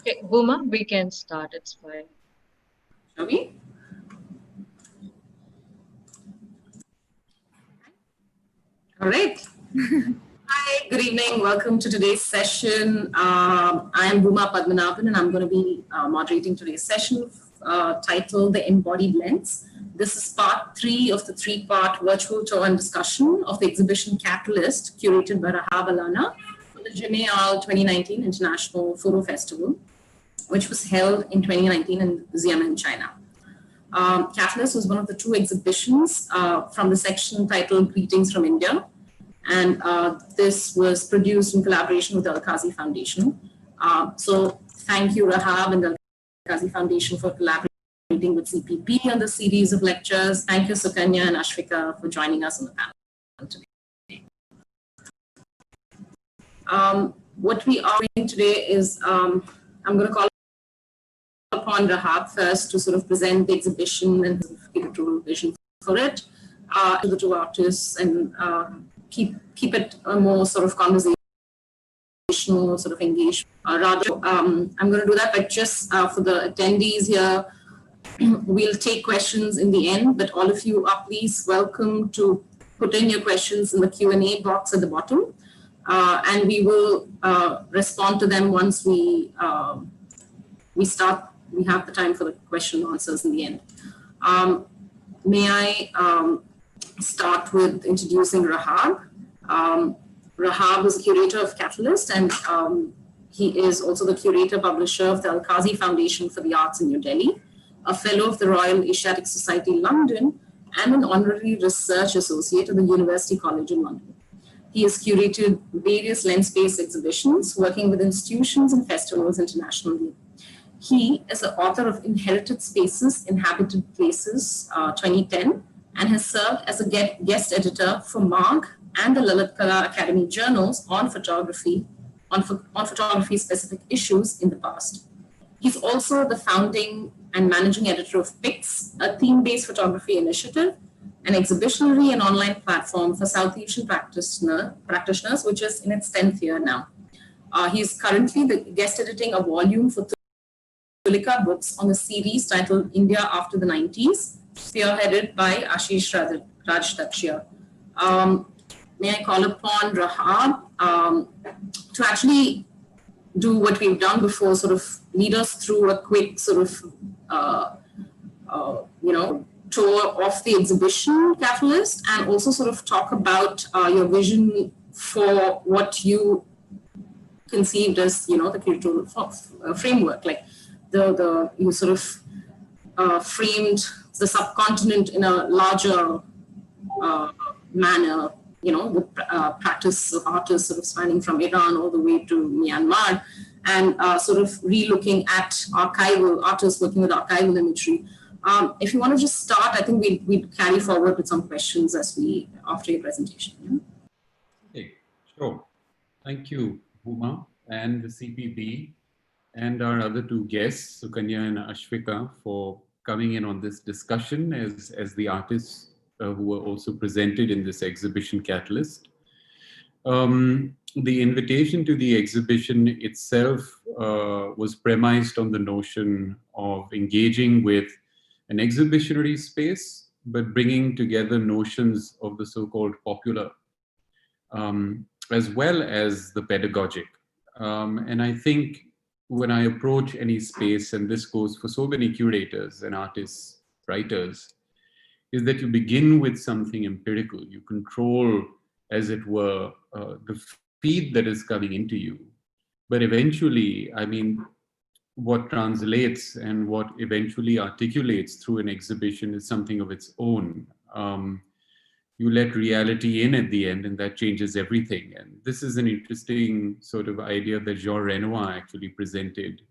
Okay, Bhooma, we can start. It's fine. Shall we? All right. Hi, good evening. Welcome to today's session. I am Bhooma Padmanabhan, and I'm going to be moderating today's session titled The Embodied Lens. This is part 3 of the 3-part virtual tour and discussion of the exhibition Catalyst, curated by Rahaab Allana for the JIMEI 2019 International Photo Festival, which was held in 2019 in Xiamen, China. Catalyst was one of the 2 exhibitions from the section titled Greetings from India. And this was produced in collaboration with the Alkazi Foundation. So thank you, Rahaab and the Alkazi Foundation, for collaborating with CPB on the series of lectures. Thank you, Sukanya and Ashfika, for joining us on the panel today. What we are doing today is, I'm going to call upon Rahaab first to sort of present the exhibition and the curatorial vision for it to the 2 artists and keep it a more sort of conversational, sort of engaged. I'm going to do that, but just for the attendees here, we'll take questions in the end, but all of you are please welcome to put in your questions in the Q&A box at the bottom, and we will respond to them once we start. We have the time for the question and answers in the end. May I start with introducing Rahaab. Rahaab is curator of Catalyst, and he is also the curator publisher of the Alkazi Foundation for the Arts in New Delhi, a fellow of the Royal Asiatic Society London, and an honorary research associate at the University College in London. He has curated various lens-based exhibitions, working with institutions and festivals internationally. He is the author of Inherited Spaces, Inhabited Places, 2010, and has served as a guest editor for MARG and the Lalit Kala Academy journals on photography, on photography-specific issues in the past. He's also the founding and managing editor of PICS, a theme-based photography initiative, an exhibitionary and online platform for South Asian practitioners, which is in its 10th year now. He's currently the guest editing a volume for Tulika Books on the series titled India After the 90s, spearheaded by Ashish Rajtakshya. May I call upon Rahaab to actually do what we've done before, sort of lead us through a quick sort of, tour of the exhibition Catalyst, and also sort of talk about your vision for what you conceived as, the curatorial framework, like you sort of framed the subcontinent in a larger manner, with practice of artists sort of spanning from Iran all the way to Myanmar, and sort of re-looking at archival artists working with archival imagery. If you want to just start, I think we'd carry forward with some questions after your presentation. Yeah? Okay, sure. Thank you, Bhooma, and the CPB, and our other 2 guests, Sukanya and Ashfika, for coming in on this discussion as the artists who were also presented in this exhibition Catalyst. The invitation to the exhibition itself was premised on the notion of engaging with an exhibitionary space, but bringing together notions of the so-called popular, as well as the pedagogic. And I think when I approach any space, and this goes for so many curators and artists, writers, is that you begin with something empirical. You control, as it were, the feed that is coming into you. But eventually, I mean, what translates and what eventually articulates through an exhibition is something of its own. You let reality in at the end, and that changes everything. And this is an interesting sort of idea that Jean Renoir actually presented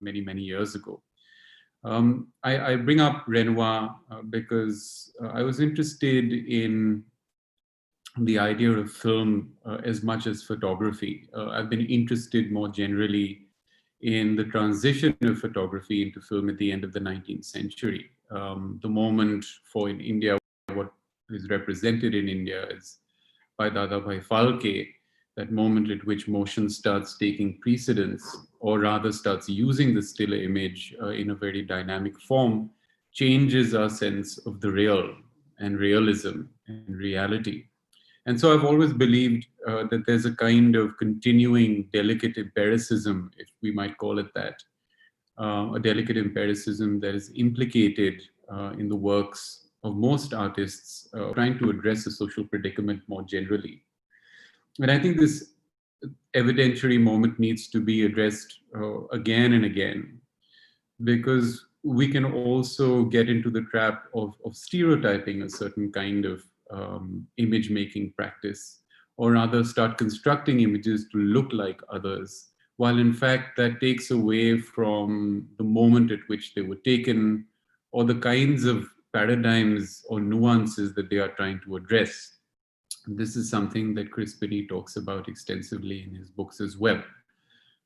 many, many years ago. I bring up Renoir because I was interested in the idea of film as much as photography. I've been interested more generally in the transition of photography into film at the end of the 19th century. The moment in India, what is represented in India is by Dadabhai Phalke, that moment at which motion starts taking precedence or rather starts using the still image in a very dynamic form, changes our sense of the real and realism and reality. And so I've always believed that there's a kind of continuing delicate empiricism, if we might call it that, a delicate empiricism that is implicated in the works of most artists trying to address the social predicament more generally. And I think this evidentiary moment needs to be addressed again and again, because we can also get into the trap of stereotyping a certain kind of image making practice, or rather start constructing images to look like others, while in fact that takes away from the moment at which they were taken, or the kinds of paradigms or nuances that they are trying to address. This is something that Chris Pinney talks about extensively in his books as well.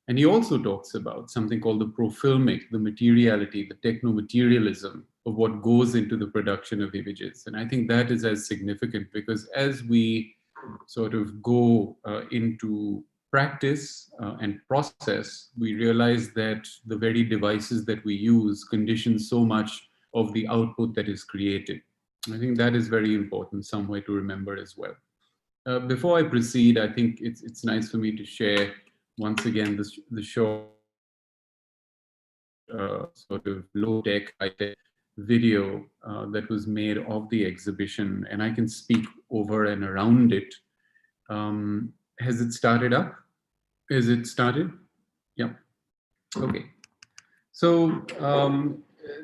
And he also talks about something called the profilmic, the materiality, the techno-materialism of what goes into the production of images. And I think that is as significant, because as we sort of go into practice and process, we realize that the very devices that we use condition so much of the output that is created. I think that is very important, somewhere to remember as well. Before I proceed, I think it's nice for me to share once again the short sort of low-tech, high-tech video that was made of the exhibition, and I can speak over and around it. Has it started up? Is it started? Yeah. Okay. So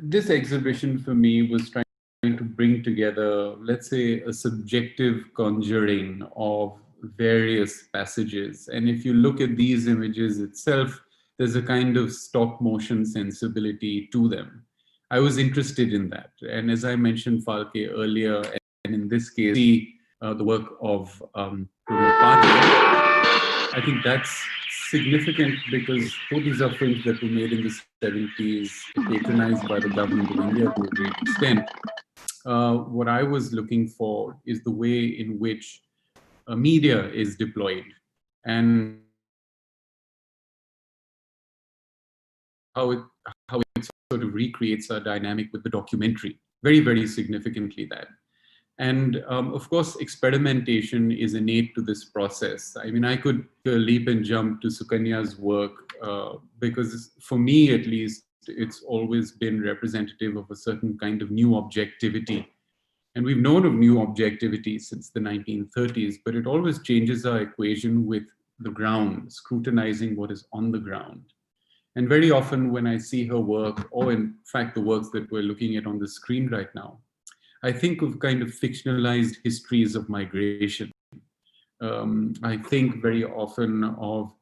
this exhibition for me was trying to bring together, let's say, a subjective conjuring of various passages. And if you look at these images itself, there's a kind of stop motion sensibility to them. I was interested in that. And as I mentioned Falke earlier, and in this case, the work of Bhooma Padmanabhan, I think that's significant, because both these are films that were made in the 70s, patronized by the government of India to a great extent. What I was looking for is the way in which media is deployed, and how it sort of recreates a dynamic with the documentary, very, very significantly that. And of course, experimentation is innate to this process. I mean, I could leap and jump to Sukanya's work because for me, at least, it's always been representative of a certain kind of new objectivity. And we've known of new objectivity since the 1930s, but it always changes our equation with the ground, scrutinizing what is on the ground. And very often when I see her work, or in fact, the works that we're looking at on the screen right now, I think of kind of fictionalized histories of migration. I think very often of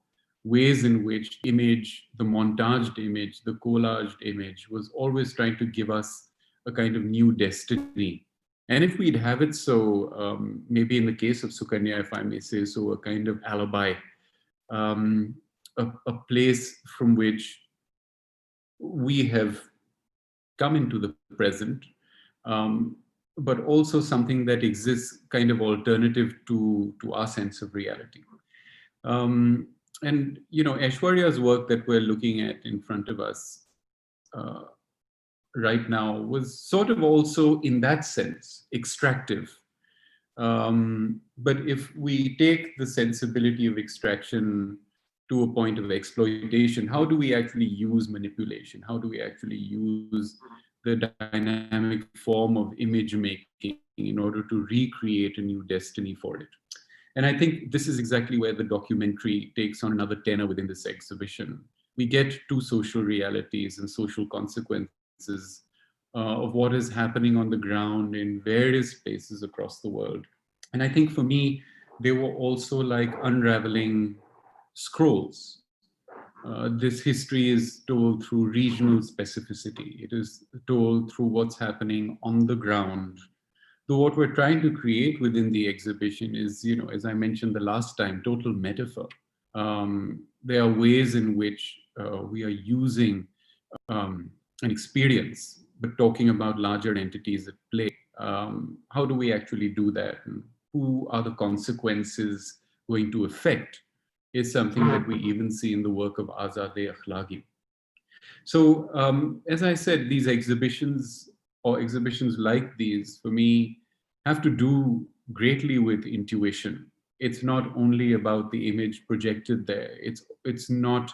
ways in which image, the montaged image, the collaged image, was always trying to give us a kind of new destiny. And if we'd have it so, maybe in the case of Sukanya, if I may say so, a kind of alibi, a place from which we have come into the present, but also something that exists kind of alternative to our sense of reality. And, you know, Aishwarya's work that we're looking at in front of us right now was sort of also, in that sense, extractive. But if we take the sensibility of extraction to a point of exploitation, how do we actually use manipulation? How do we actually use the dynamic form of image making in order to recreate a new destiny for it? And I think this is exactly where the documentary takes on another tenor within this exhibition. We get to social realities and social consequences of what is happening on the ground in various places across the world. And I think for me, they were also like unraveling scrolls. This history is told through regional specificity. It is told through what's happening on the ground. So what we're trying to create within the exhibition is, you know, as I mentioned the last time, total metaphor. There are ways in which we are using an experience, but talking about larger entities at play. How do we actually do that? And who are the consequences going to affect is something that we even see in the work of Azadeh Akhlaqi. So, as I said, these exhibitions or exhibitions like these, for me, have to do greatly with intuition. It's not only about the image projected there. It's not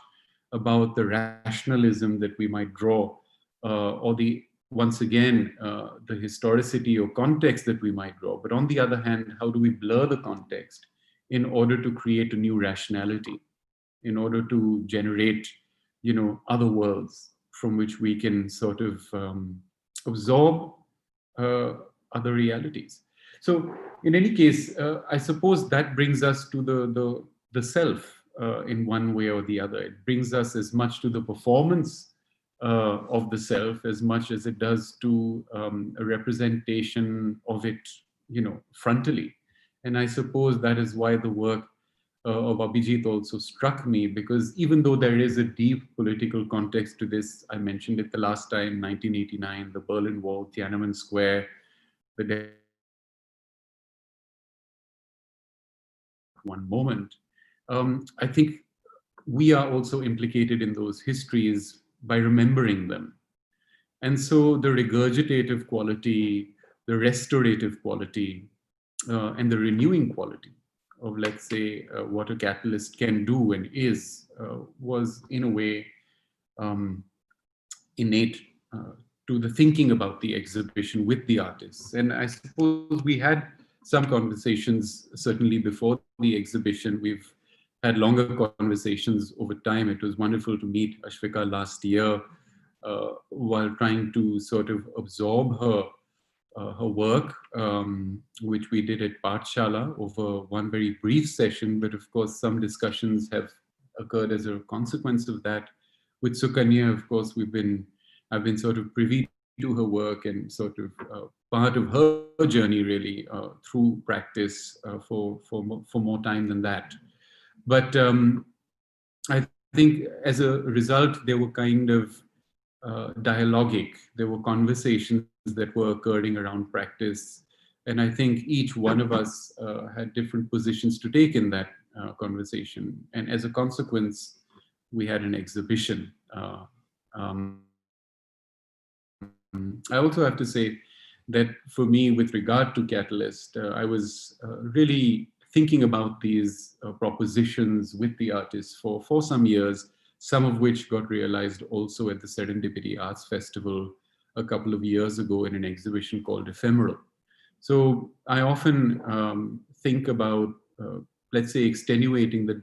about the rationalism that we might draw, or the once again the historicity or context that we might draw. But on the other hand, how do we blur the context in order to create a new rationality, in order to generate, other worlds from which we can sort of absorb other realities. So in any case, I suppose that brings us to the self in one way or the other. It brings us as much to the performance of the self as much as it does to a representation of it, frontally. And I suppose that is why the work of Abhijit also struck me, because even though there is a deep political context to this, I mentioned it the last time, 1989, the Berlin Wall, Tiananmen Square, the one moment. I think we are also implicated in those histories by remembering them. And so the regurgitative quality, the restorative quality, and the renewing quality of, let's say, what a catalyst can do and is, was in a way innate to the thinking about the exhibition with the artists. And I suppose we had some conversations, certainly before the exhibition. We've had longer conversations over time. It was wonderful to meet Ashfika last year while trying to sort of absorb her work, which we did at Pathshala over one very brief session. But of course, some discussions have occurred as a consequence of that. With Sukanya, of course, I've been sort of privy to her work and sort of part of her journey really through practice for more time than that. But I think as a result, there were kind of dialogic, there were conversations that were occurring around practice. And I think each one of us had different positions to take in that conversation. And as a consequence, we had an exhibition. I also have to say that for me, with regard to Catalyst, I was really thinking about these propositions with the artists for some years, some of which got realized also at the Serendipity Arts Festival a couple of years ago in an exhibition called Ephemeral. So I often think about, let's say, extenuating the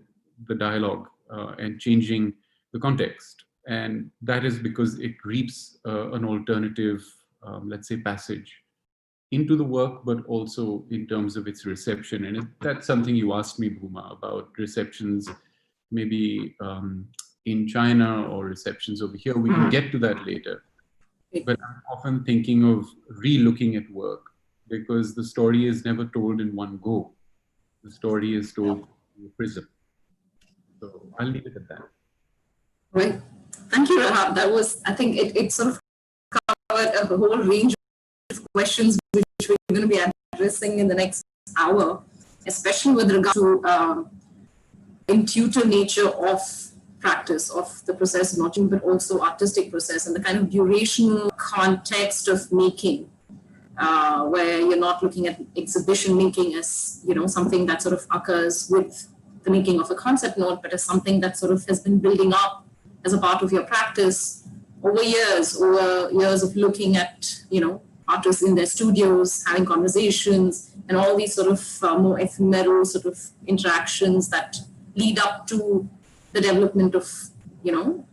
dialogue and changing the context. And that is because it reaps an alternative, let's say, passage into the work, but also in terms of its reception. And that's something you asked me, Bhooma, about receptions, maybe in China or receptions over here. We can get to that later. But I'm often thinking of re-looking at work, because the story is never told in one go. The story is told through a prism. So I'll leave it at that. Right. Thank you, Rahaab. That was, I think it sort of covered a whole range of questions which we're going to be addressing in the next hour, especially with regard to intuitive nature of practice, of the process of notching, but also artistic process and the kind of durational context of making, where you're not looking at exhibition making as, something that sort of occurs with the making of a concept note, but as something that sort of has been building up as a part of your practice over years of looking at, artists in their studios, having conversations, and all these sort of more ephemeral sort of interactions that lead up to the development of,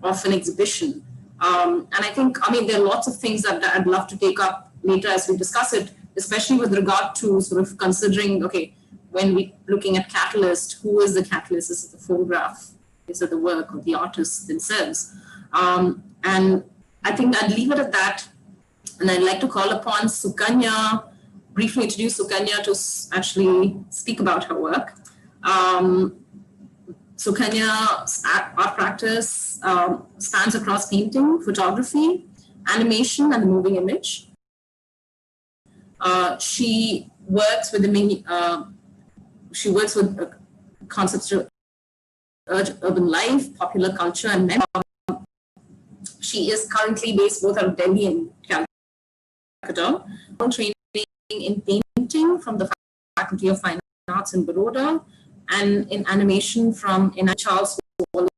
of an exhibition. And I think, there are lots of things that I'd love to take up later as we discuss it, especially with regard to sort of considering, okay, when we're looking at catalyst, who is the catalyst? Is it the photograph? Is it the work of the artists themselves? And I think I'd leave it at that. And I'd like to call upon Sukanya, briefly introduce Sukanya to actually speak about her work. Sukanya's art practice spans across painting, photography, animation, and the moving image. She works with concepts urban life, popular culture, and memoir. She is currently based both out of Delhi and Calcutta. Training in painting from the Faculty of Fine Arts in Baroda, and in animation from Charles Wallace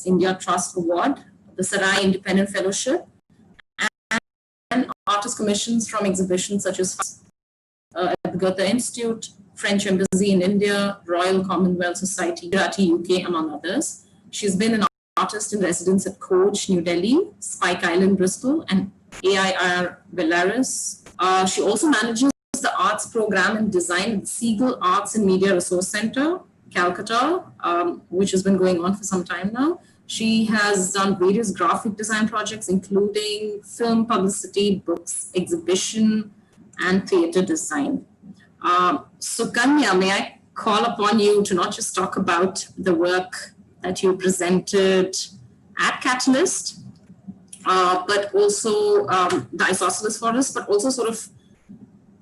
India Trust Award, the Sarai Independent Fellowship, and artist commissions from exhibitions such as at the Goethe Institute, French Embassy in India, Royal Commonwealth Society, Gujarati, UK, among others. She's been an artist in residence at Coach, New Delhi, Spike Island, Bristol, and AIR Belarus. She also manages the arts program and design at the Siegel Arts and Media Resource Center, Calcutta, which has been going on for some time now. She has done various graphic design projects, including film publicity, books, exhibition, and theater design. Sukanya, may I call upon you to not just talk about the work that you presented at Catalyst, but also the Isosceles Forest, but also sort of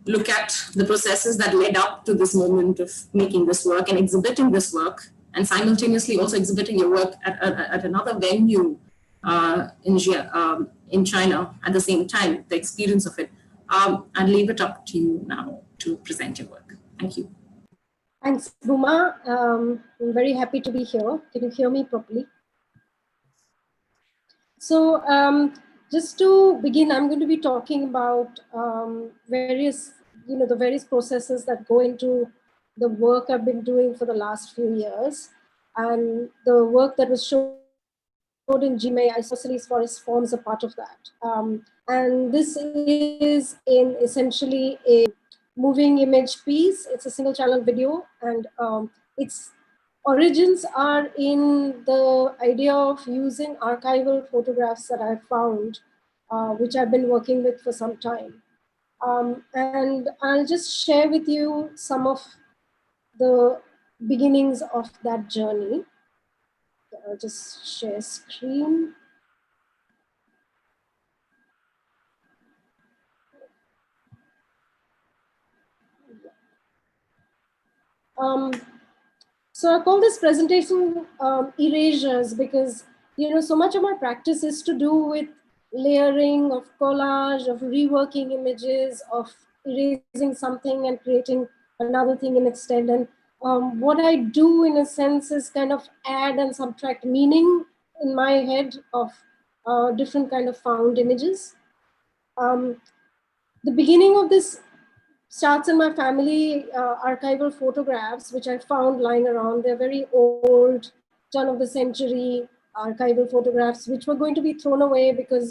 look at the processes that led up to this moment of making this work and exhibiting this work, and simultaneously also exhibiting your work at another venue in China at the same time, the experience of it. I'll leave it up to you now to present your work. Thank you. Thanks, Bhooma. I'm very happy to be here. Can you hear me properly? So just to begin, I'm going to be talking about the various processes that go into the work I've been doing for the last few years, and the work that was showed in JIMEI, Isosceles Forest, forms a part of that. And this is essentially a moving image piece. It's a single channel video, and its origins are in the idea of using archival photographs that I've found, which I've been working with for some time. And I'll just share with you some of the beginnings of that journey. I'll just share screen. So I call this presentation erasures because, so much of my practice is to do with layering of collage, of reworking images, of erasing something and creating another thing in its stead. And what I do in a sense is kind of add and subtract meaning in my head of different kind of found images. The beginning of this starts in my family archival photographs, which I found lying around. They're very old, turn of the century archival photographs, which were going to be thrown away because,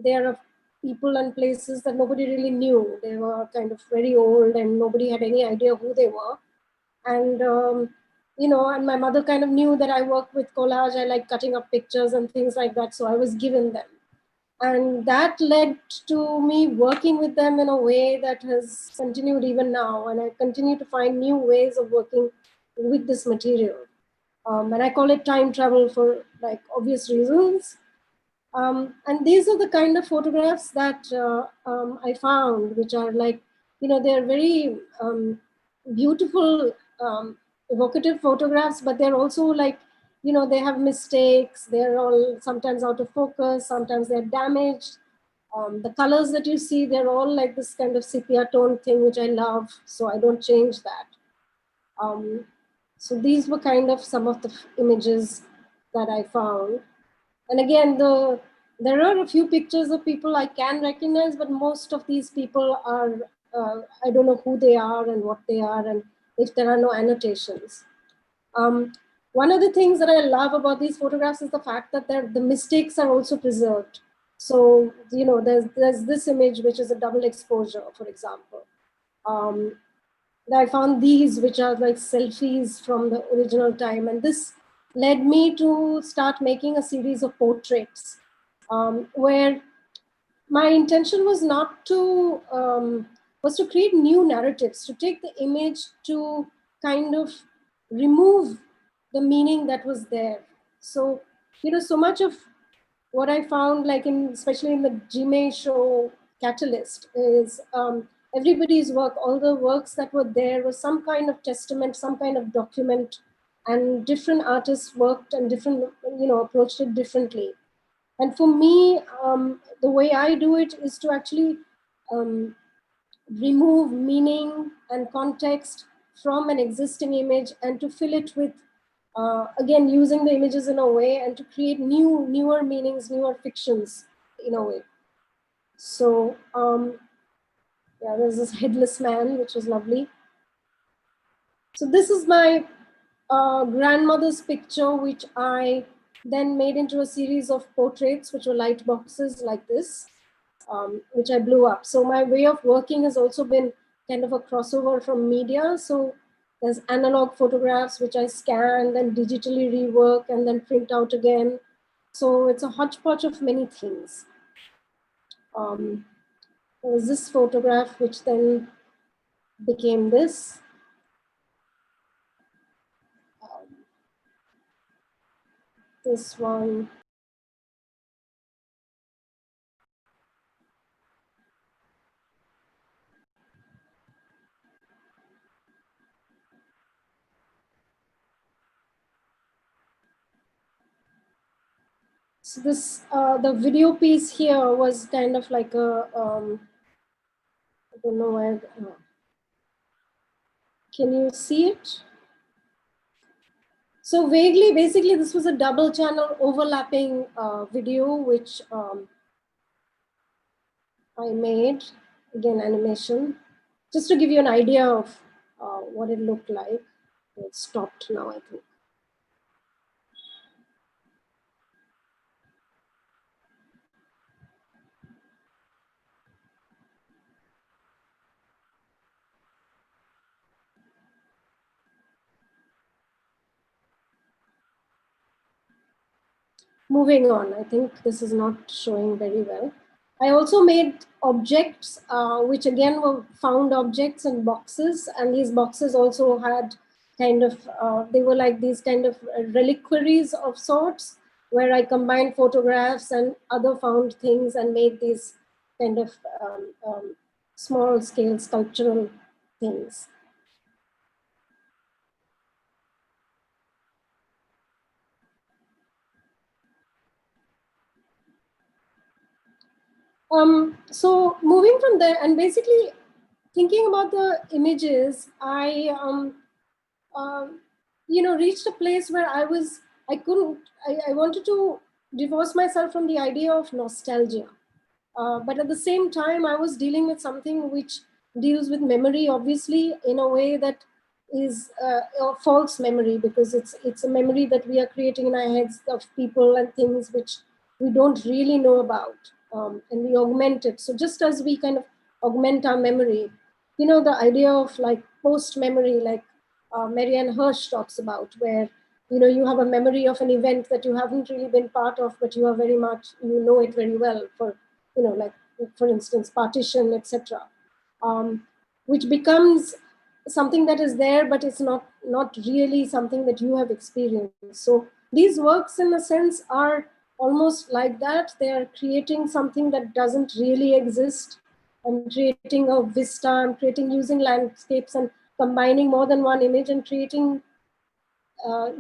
they are of people and places that nobody really knew. They were kind of very old and nobody had any idea who they were. And, and my mother kind of knew that I work with collage. I like cutting up pictures and things like that. So I was given them. And that led to me working with them in a way that has continued even now. And I continue to find new ways of working with this material. And I call it time travel for like obvious reasons. And these are the kind of photographs that I found, which are like, they're very beautiful, evocative photographs, but they're also like, they have mistakes. They're all sometimes out of focus. Sometimes they're damaged. The colors that you see, they're all like this kind of sepia tone thing, which I love. So I don't change that. So these were kind of some of the images that I found. And again, there are a few pictures of people I can recognize, but most of these people are, I don't know who they are and what they are, and if there are no annotations. One of the things that I love about these photographs is the fact that the mistakes are also preserved. So, there's this image, which is a double exposure, for example. I found these, which are like selfies from the original time. And this led me to start making a series of portraits where my intention was not to, was to create new narratives, to take the image to kind of remove the meaning that was there. So, so much of what I found, like especially in the JIMEI show Catalyst, is everybody's work, all the works that were there was some kind of testament, some kind of document and different artists worked and different, approached it differently. And for me, the way I do it is to actually remove meaning and context from an existing image and to fill it with, again, using the images in a way and to create newer meanings, newer fictions in a way. So yeah, there's this headless man, which was lovely. So this is my grandmother's picture, which I then made into a series of portraits, which were light boxes like this, which I blew up. So my way of working has also been kind of a crossover from media. So there's analog photographs, which I scan, then digitally rework, and then print out again. So it's a hodgepodge of many things. There was this photograph, which then became this. This one. So this, the video piece here was kind of like a, I don't know where, can you see it? So vaguely, basically this was a double channel overlapping video, which I made, again, animation, just to give you an idea of what it looked like. It stopped now, I think. Moving on, I think this is not showing very well. I also made objects, which again were found objects and boxes. And these boxes also had kind of, they were like these kind of reliquaries of sorts, where I combined photographs and other found things and made these kind of small scale sculptural things. So moving from there and basically thinking about the images, I reached a place where I wanted to divorce myself from the idea of nostalgia. But at the same time, I was dealing with something which deals with memory, obviously, in a way that is a false memory, because it's a memory that we are creating in our heads of people and things which we don't really know about, and we augment it. So just as we kind of augment our memory, the idea of like post memory, like Marianne Hirsch talks about, where you have a memory of an event that you haven't really been part of, but you are very much, know it very well, for like, for instance, partition, etc., which becomes something that is there, but it's not really something that you have experienced. So these works, in a sense, are almost like that. They are creating something that doesn't really exist. I'm creating a vista. I'm creating using landscapes and combining more than one image and creating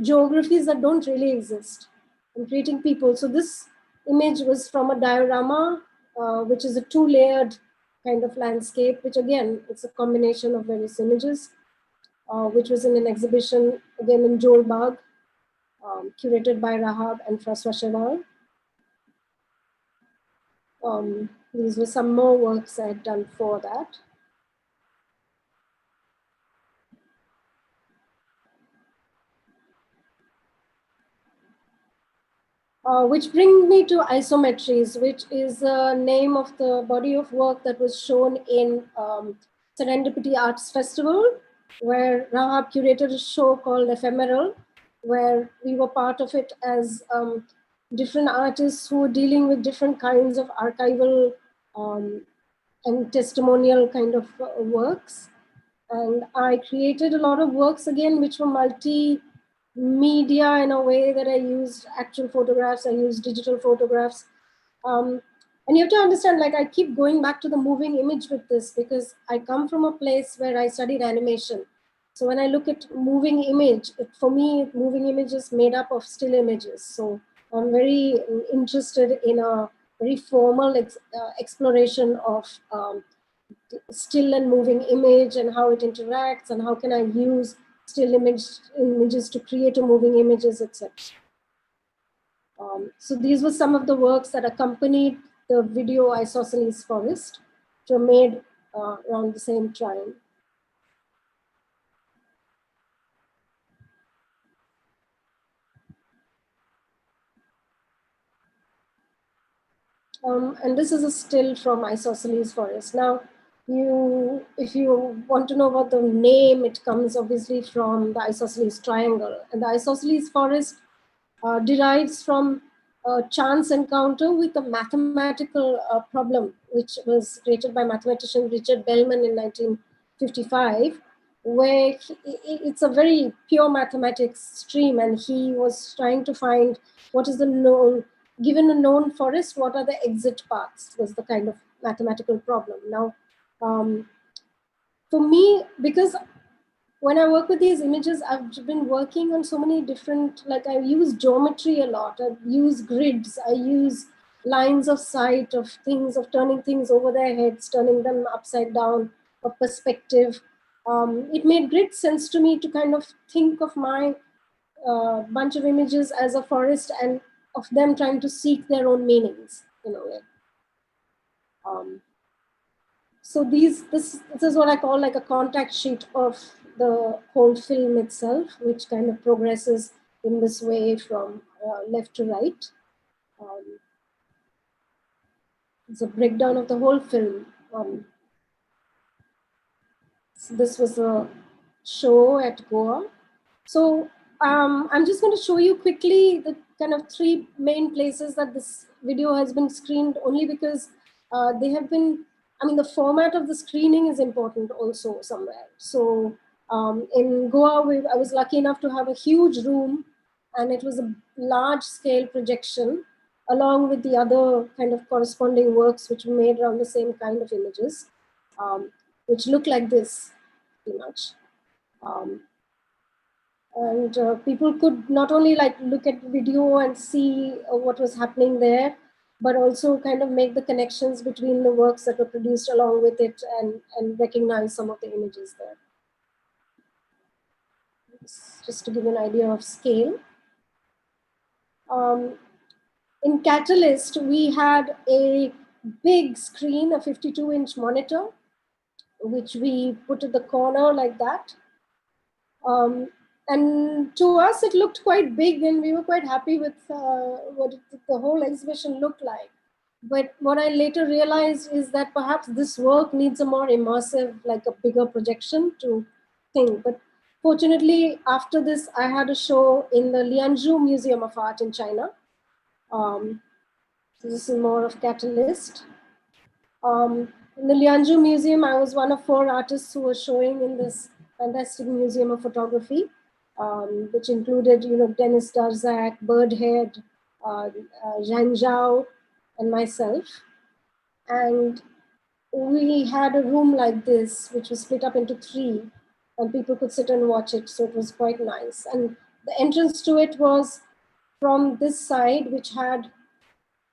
geographies that don't really exist. I'm creating people. So this image was from a diorama, which is a 2-layered kind of landscape, which again, it's a combination of various images, which was in an exhibition, again in Jolbag, curated by Rahaab and François. These were some more works I had done for that. Which brings me to Isometries, which is the name of the body of work that was shown in Serendipity Arts Festival, where Rahaab curated a show called Ephemeral, where we were part of it as different artists who were dealing with different kinds of archival and testimonial kind of works. And I created a lot of works again, which were multi-media in a way that I used actual photographs, I used digital photographs. And you have to understand, like, I keep going back to the moving image with this, because I come from a place where I studied animation. So when I look at moving image, for me, moving image is made up of still images. So I'm very interested in a very formal exploration of still and moving image and how it interacts and how can I use still images to create a moving images, etc. So these were some of the works that accompanied the video Isosceles Forest, which were made around the same time. And this is a still from Isosceles Forest. Now, if you want to know about the name, it comes obviously from the Isosceles Triangle. And the Isosceles Forest derives from a chance encounter with a mathematical problem, which was created by mathematician Richard Bellman in 1955, where it's a very pure mathematics stream, and he was trying to find what is the known, given a known forest, what are the exit paths, was the kind of mathematical problem. Now, for me, because when I work with these images, I've been working on so many different, like I use geometry a lot, I use grids, I use lines of sight of things, of turning things over their heads, turning them upside down, of perspective. It made great sense to me to kind of think of my bunch of images as a forest and of them trying to seek their own meanings in a way. So this is what I call like a contact sheet of the whole film itself, which kind of progresses in this way from left to right. It's a breakdown of the whole film. So this was a show at Goa. So I'm just going to show you quickly the kind of 3 main places that this video has been screened, only because they have been, I mean, the format of the screening is important also somewhere. So in Goa, I was lucky enough to have a huge room, and it was a large scale projection along with the other kind of corresponding works which were made around the same kind of images, which look like this pretty much. And people could not only like look at video and see what was happening there, but also kind of make the connections between the works that were produced along with it and recognize some of the images there. Just to give you an idea of scale. In Catalyst, we had a big screen, a 52-inch monitor, which we put at the corner like that. And to us, it looked quite big, and we were quite happy with what the whole exhibition looked like. But what I later realized is that perhaps this work needs a more immersive, like a bigger projection to think. But fortunately, after this, I had a show in the Lianzhou Museum of Art in China. So this is more of Catalyst. In the Lianzhou Museum, I was one of 4 artists who were showing in this fantastic museum of photography, which included, Denis Darzac, Birdhead, Zhang Zhao, and myself. And we had a room like this, which was split up into 3, and people could sit and watch it. So it was quite nice. And the entrance to it was from this side, which had,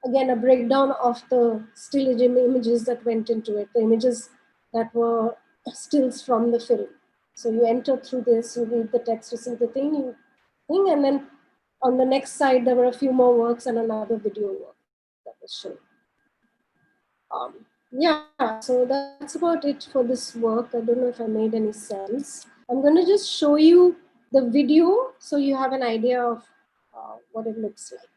again, a breakdown of the still images that went into it, the images that were stills from the film. So you enter through this, you read the text, you see the thing, and then on the next side, there were a few more works and another video work that was shown. Yeah, so that's about it for this work. I don't know if I made any sense. I'm going to just show you the video so you have an idea of what it looks like.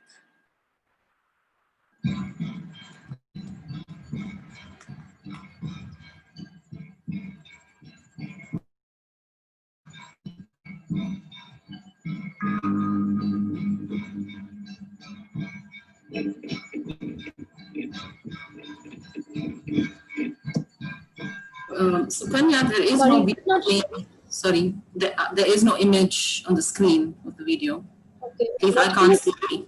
Sukanya, there is no video. Sorry, there is no image on the screen of the video. Okay. If I can't see.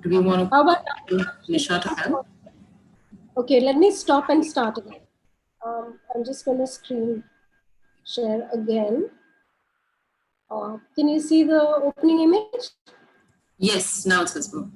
Do we want how about Nisha to help? Okay, let me stop and start again. I'm just going to screen share again. Can you see the opening image? Yes, now it's visible.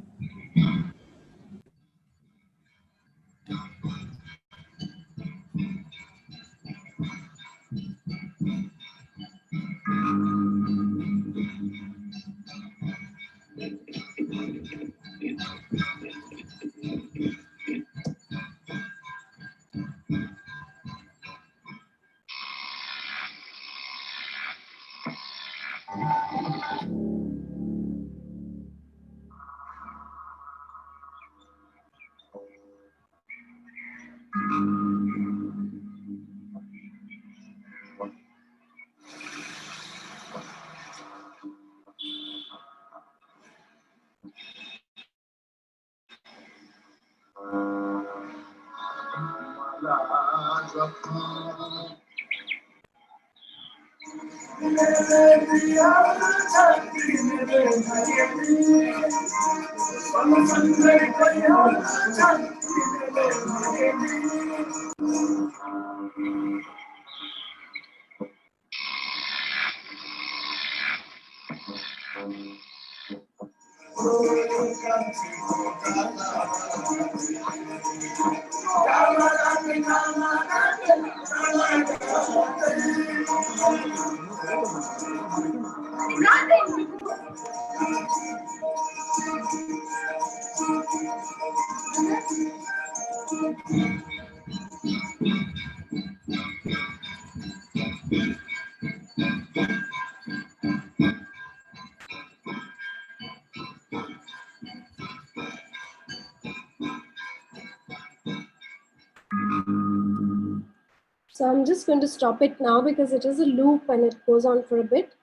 So I'm just going to stop it now because it is a loop and it goes on for a bit.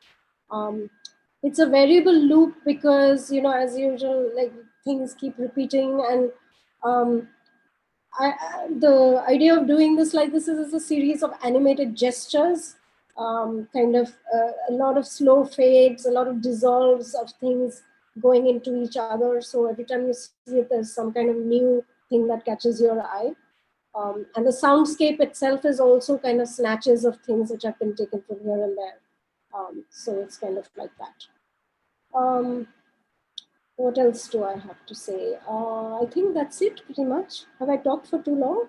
It's a variable loop because, you know, as usual, like things keep repeating, and the idea of doing this like this is a series of animated gestures, kind of a lot of slow fades, a lot of dissolves of things going into each other. So every time you see it, there's some kind of new thing that catches your eye. And the soundscape itself is also kind of snatches of things which have been taken from here and there. So it's kind of like that. What else do I have to say? I think that's it pretty much. Have I talked for too long?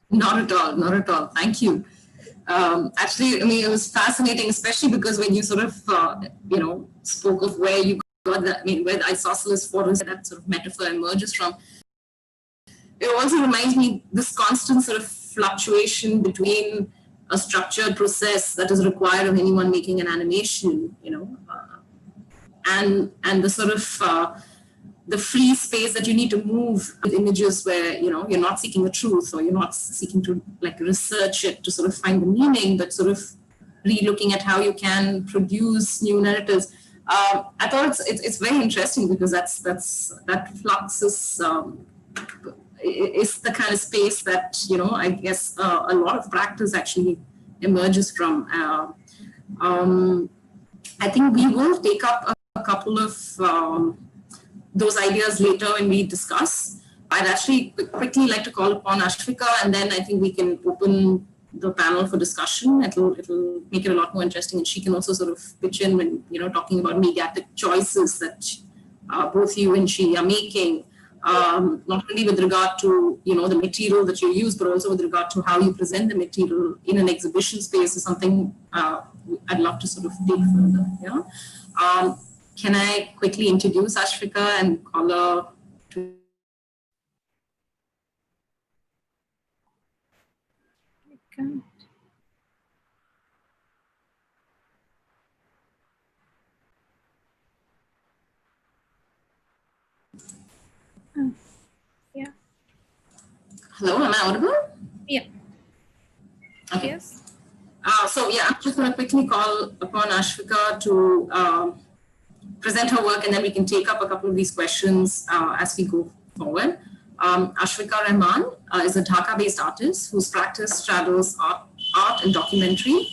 Not at all, not at all. Thank you. Actually, I mean, it was fascinating, especially because when you sort of, you know, spoke of where you got that, I mean, where the Isosceles Forest, that sort of metaphor emerges from. It also reminds me this constant sort of fluctuation between a structured process that is required of anyone making an animation, you know, and the sort of the free space that you need to move with images where, you know, you're not seeking the truth or you're not seeking to like research it to sort of find the meaning, but sort of re-looking at how you can produce new narratives. I thought it's very interesting because that flux is the kind of space that, you know, I guess a lot of practice actually emerges from. I think we will take up a couple of those ideas later when we discuss. I'd actually quickly like to call upon Ashfika, and then I think we can open the panel for discussion. It'll make it a lot more interesting, and she can also sort of pitch in when, you know, talking about mediatic choices that both you and she are making. Not only with regard to, you know, the material that you use, but also with regard to how you present the material in an exhibition space is something I'd love to sort of take further. Yeah. Can I quickly introduce Ashfika and call her to? Yeah. Hello, am I audible? Yeah. Okay. Yes. So yeah, I'm just going to quickly call upon Ashfika to present her work, and then we can take up a couple of these questions as we go forward. Ashfika Rahman is a Dhaka-based artist whose practice straddles art and documentary,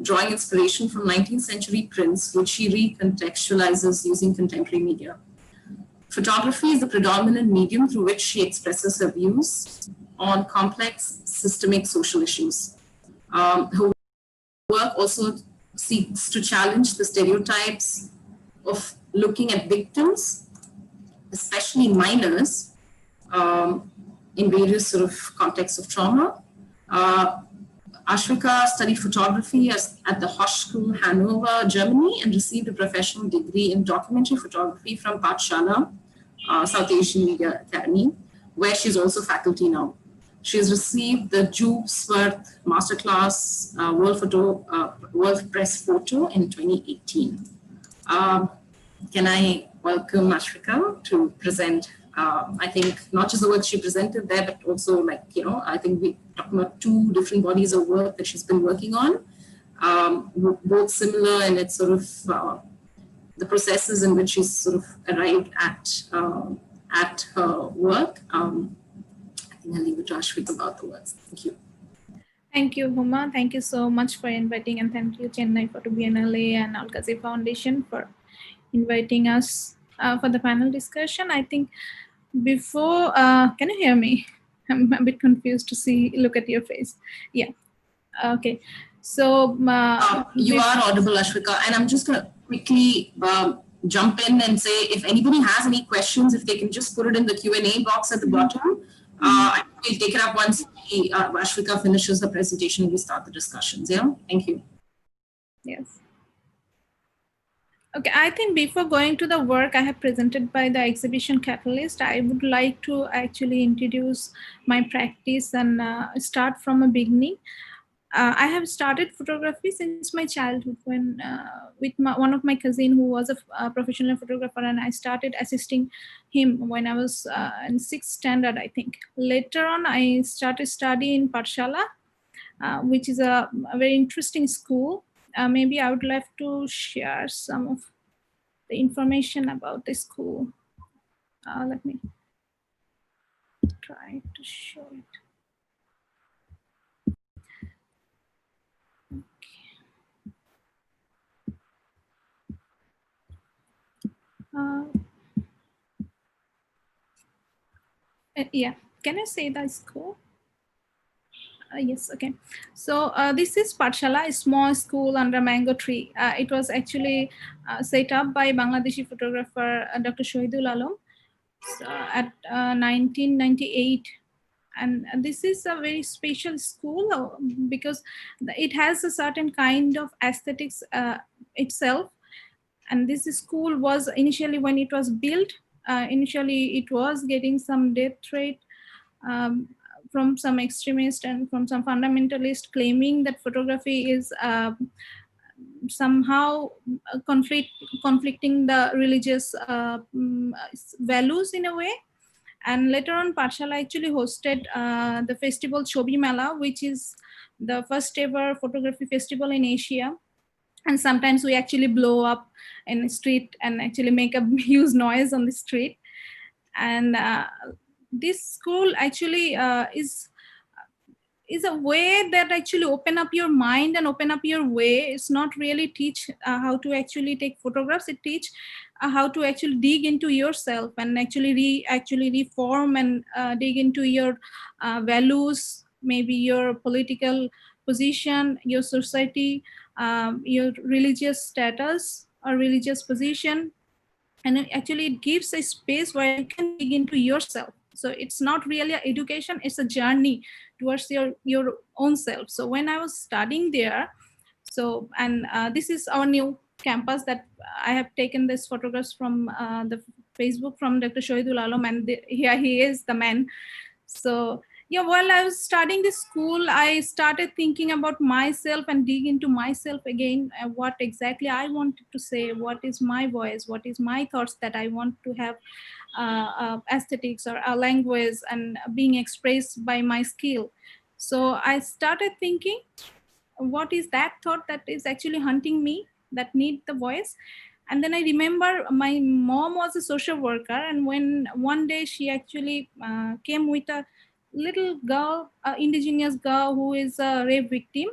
drawing inspiration from 19th century prints, which she recontextualizes using contemporary media. Photography is the predominant medium through which she expresses her views. on complex systemic social issues. Her work also seeks to challenge the stereotypes of looking at victims, especially minors, in various sort of contexts of trauma. Ashfika studied photography at the Hochschule Hanover, Germany, and received a professional degree in documentary photography from Pathshala, South Asian Media Academy, where she's also faculty now. She has received the Jubsworth Masterclass World Press Photo in 2018. Can I welcome Ashfika to present, I think, not just the work she presented there, but also like, I think we talking about 2 different bodies of work that she's been working on, both similar in its sort of the processes in which she's sort of arrived at her work. I think I'll leave it to Ashfika about the words. Thank you. Thank you, Bhooma. Thank you so much for inviting, and thank you, JIMEI, for Biennale and Alkazi Foundation for inviting us for the panel discussion. I think before, can you hear me? I'm a bit confused to look at your face. Yeah, okay. So you are audible, Ashfika, and I'm just gonna quickly jump in and say, if anybody has any questions, if they can just put it in the Q&A box at the bottom. I will take it up once Ashfika finishes the presentation and we start the discussions. Yeah, thank you. Yes. Okay, I think before going to the work I have presented by the exhibition catalyst, I would like to actually introduce my practice and start from a beginning. I have started photography since my childhood when with one of my cousin who was a professional photographer, and I started assisting him when I was in 6th standard, I think. Later on, I started studying in Pathshala, which is a very interesting school. Maybe I would like to share some of the information about the school. Let me try to show it. Yeah, can I say the school? Yes, okay. So this is Pathshala, a small school under mango tree. It was actually set up by Bangladeshi photographer Dr. Shahidul Alam at 1998. And this is a very special school because it has a certain kind of aesthetics itself. And this school was initially, when it was built, initially it was getting some death rate from some extremists and from some fundamentalists claiming that photography is somehow conflicting the religious values in a way. And later on, Pathshala actually hosted the festival Chobi Mela, which is the first ever photography festival in Asia. And sometimes we actually blow up in the street and actually make a huge noise on the street. And this school actually is a way that actually open up your mind and open up your way. It's not really teach how to actually take photographs. It teach how to actually dig into yourself and actually reform and dig into your values, maybe your political position, your society, your religious status or religious position. And actually it gives a space where you can dig into yourself. So it's not really an education, it's a journey towards your own self. So when I was studying there, so, and this is our new campus that I have taken this photographs from the Facebook from Dr. Shahidul Alam, and here he is, the man. So yeah, while I was studying this school, I started thinking about myself and dig into myself again, what exactly I wanted to say, what is my voice, what is my thoughts that I want to have aesthetics or a language and being expressed by my skill. So I started thinking, what is that thought that is actually hunting me, that need the voice? And then I remember my mom was a social worker, and when one day she actually came with a little girl, indigenous girl who is a rape victim,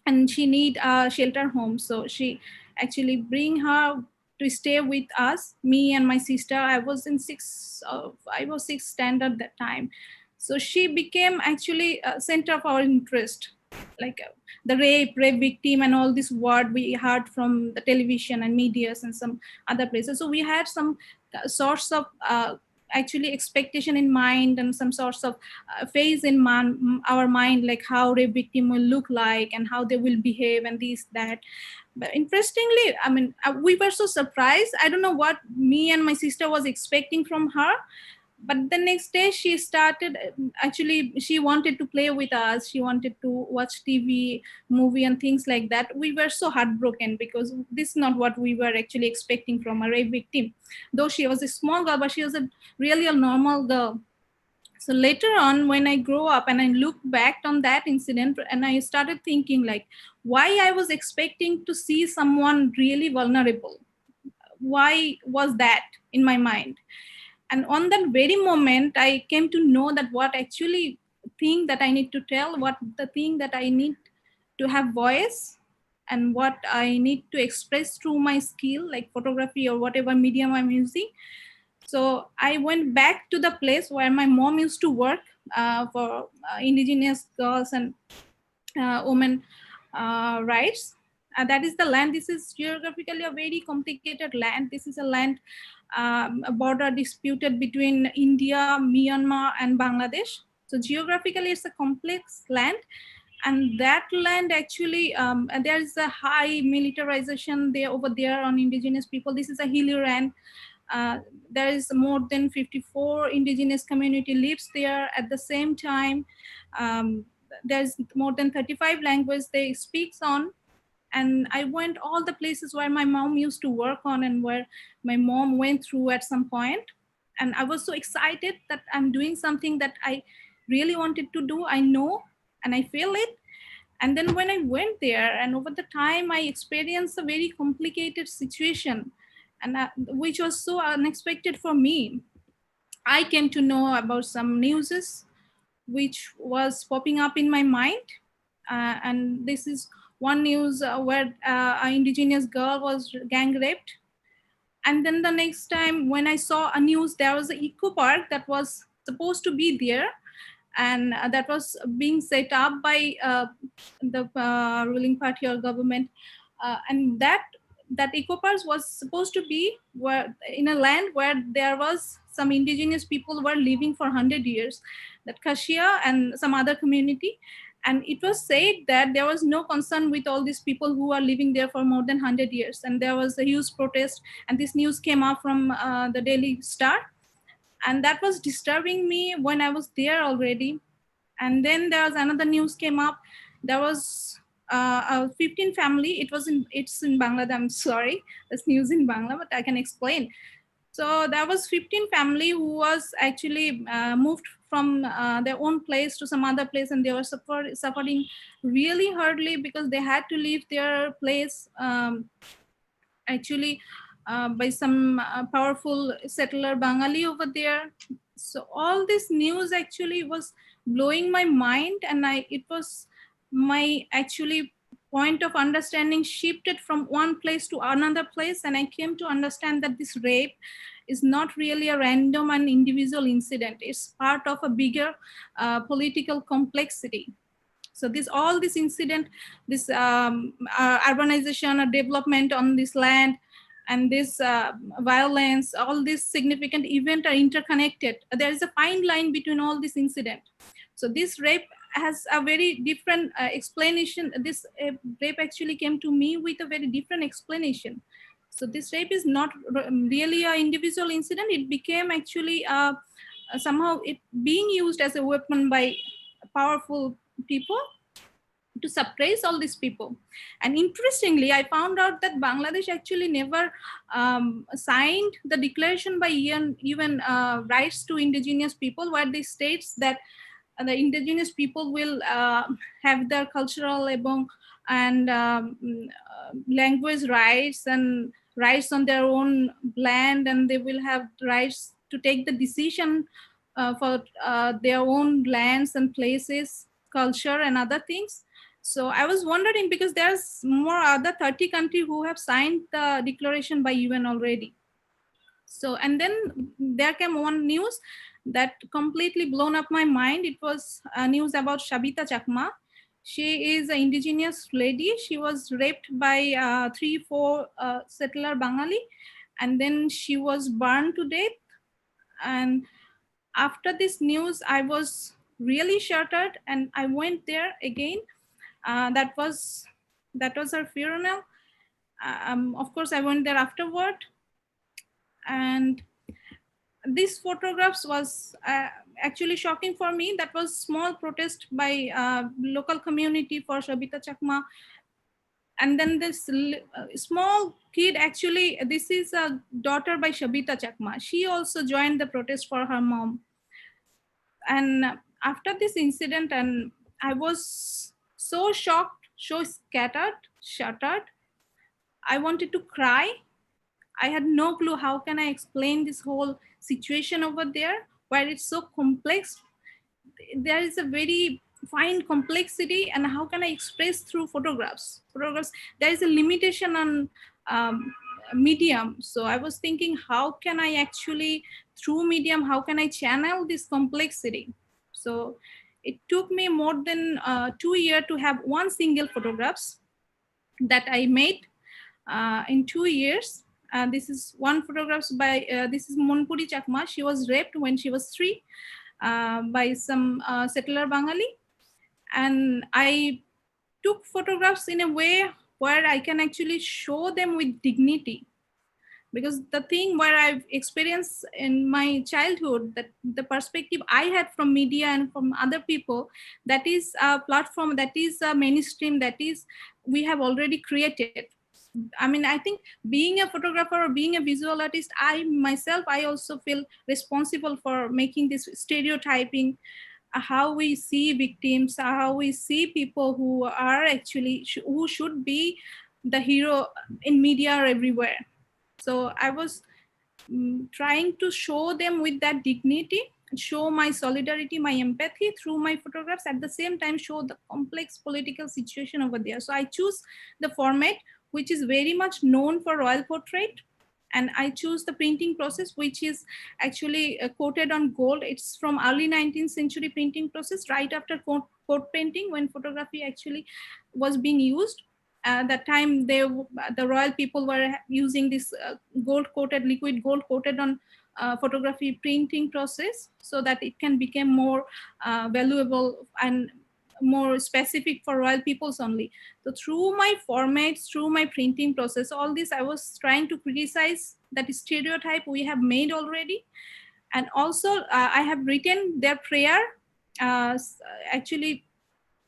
and she need a shelter home. So she actually bring her to stay with us, me and my sister. I was in sixth standard that time. So she became actually a center of our interest, like the rape victim and all this word we heard from the television and medias and some other places. So we had some sorts of actually expectation in mind and some sorts of phase in our mind, like how rape victim will look like and how they will behave and this, that. But interestingly, I mean, we were so surprised. I don't know what me and my sister was expecting from her. But the next day she started, actually she wanted to play with us, she wanted to watch TV, movie and things like that. We were so heartbroken because this is not what we were actually expecting from a rape victim. Though she was a small girl, but she was really a normal girl. So later on, when I grow up and I look back on that incident, and I started thinking like, why I was expecting to see someone really vulnerable. Why was that in my mind? And on that very moment, I came to know that what actually thing that I need to tell, what the thing that I need to have voice, and what I need to express through my skill, like photography or whatever medium I'm using. So I went back to the place where my mom used to work for indigenous girls and women rights. That is the land. This is geographically a very complicated land. This is a land, a border disputed between India, Myanmar, and Bangladesh. So geographically, it's a complex land. And that land actually, and there is a high militarization there over there on indigenous people. This is a hilly land. There is more than 54 indigenous community lives there. At the same time, there's more than 35 languages they speak on. And I went all the places where my mom used to work on and where my mom went through at some point. And I was so excited that I'm doing something that I really wanted to do. I know, and I feel it. And then when I went there, and over the time, I experienced a very complicated situation, and which was so unexpected for me. I came to know about some newses which was popping up in my mind. And this is one news where an indigenous girl was gang raped. And then the next time when I saw a news, there was an eco park that was supposed to be there, and that was being set up by the ruling party or government. And that eco park was supposed to be where, in a land where there was some indigenous people were living for 100 years, that Kashia and some other community. And it was said that there was no concern with all these people who are living there for more than 100 years. And there was a huge protest, and this news came up from the Daily Star. And that was disturbing me when I was there already. And then there was another news came up. There was a 15 family. It's in Bangladesh. I'm sorry, this news in Bangla, but I can explain. So there was 15 family who was actually moved from their own place to some other place, and they were suffering really hardly because they had to leave their place actually by some powerful settler Bengali over there. So all this news actually was blowing my mind, and it was my actually point of understanding shifted from one place to another place. And I came to understand that this rape is not really a random and individual incident. It's part of a bigger political complexity. So all this incident, this urbanization or development on this land, and this violence, all these significant events are interconnected. There is a fine line between all this incident. So this rape has a very different explanation. This rape actually came to me with a very different explanation. So this rape is not really an individual incident. It became actually somehow it being used as a weapon by powerful people to suppress all these people. And interestingly, I found out that Bangladesh actually never signed the declaration by UN rights to indigenous people, where they states that the indigenous people will have their cultural and language rights and rights on their own land, and they will have rights to take the decision for their own lands and places, culture and other things. So I was wondering, because there's more other 30 countries who have signed the declaration by UN already. So, and then there came one news that completely blown up my mind. It was news about Shabita Chakma. She is an indigenous lady. She was raped by 3-4 settler Bengali, and then she was burned to death. And after this news, I was really shattered, and I went there again. That was her funeral. Of course, I went there afterward, and these photographs was actually shocking for me. That was small protest by local community for Shabita Chakma. And then this small kid, actually, this is a daughter by Shabita Chakma. She also joined the protest for her mom. And after this incident, and I was so shocked, so scattered, shattered. I wanted to cry. I had no clue how can I explain this whole situation over there, where it's so complex. There is a very fine complexity, and how can I express through photographs? There is a limitation on medium. So I was thinking, how can I actually, through medium, how can I channel this complexity? So it took me more than 2 years to have one single photographs that I made in 2 years. This is one photographs by, this is Monpuri Chakma. She was raped when she was 3 by some settler Bengali. And I took photographs in a way where I can actually show them with dignity. Because the thing where I've experienced in my childhood, that the perspective I had from media and from other people, that is a platform, that is a mainstream, that is, we have already created. I mean, I think being a photographer or being a visual artist, I also feel responsible for making this stereotyping, how we see victims, how we see people who are actually, who should be the hero in media or everywhere. So I was trying to show them with that dignity, show my solidarity, my empathy through my photographs, at the same time show the complex political situation over there. So I choose the format which is very much known for royal portrait, and I choose the printing process which is actually coated on gold. It's from early 19th century printing process, right after coat painting, when photography actually was being used. That time the royal people were using this liquid gold coated on photography printing process, so that it can become more valuable and more specific for royal peoples only. So through my formats, through my printing process, all this I was trying to criticize that stereotype we have made already. And also I have written their prayer, actually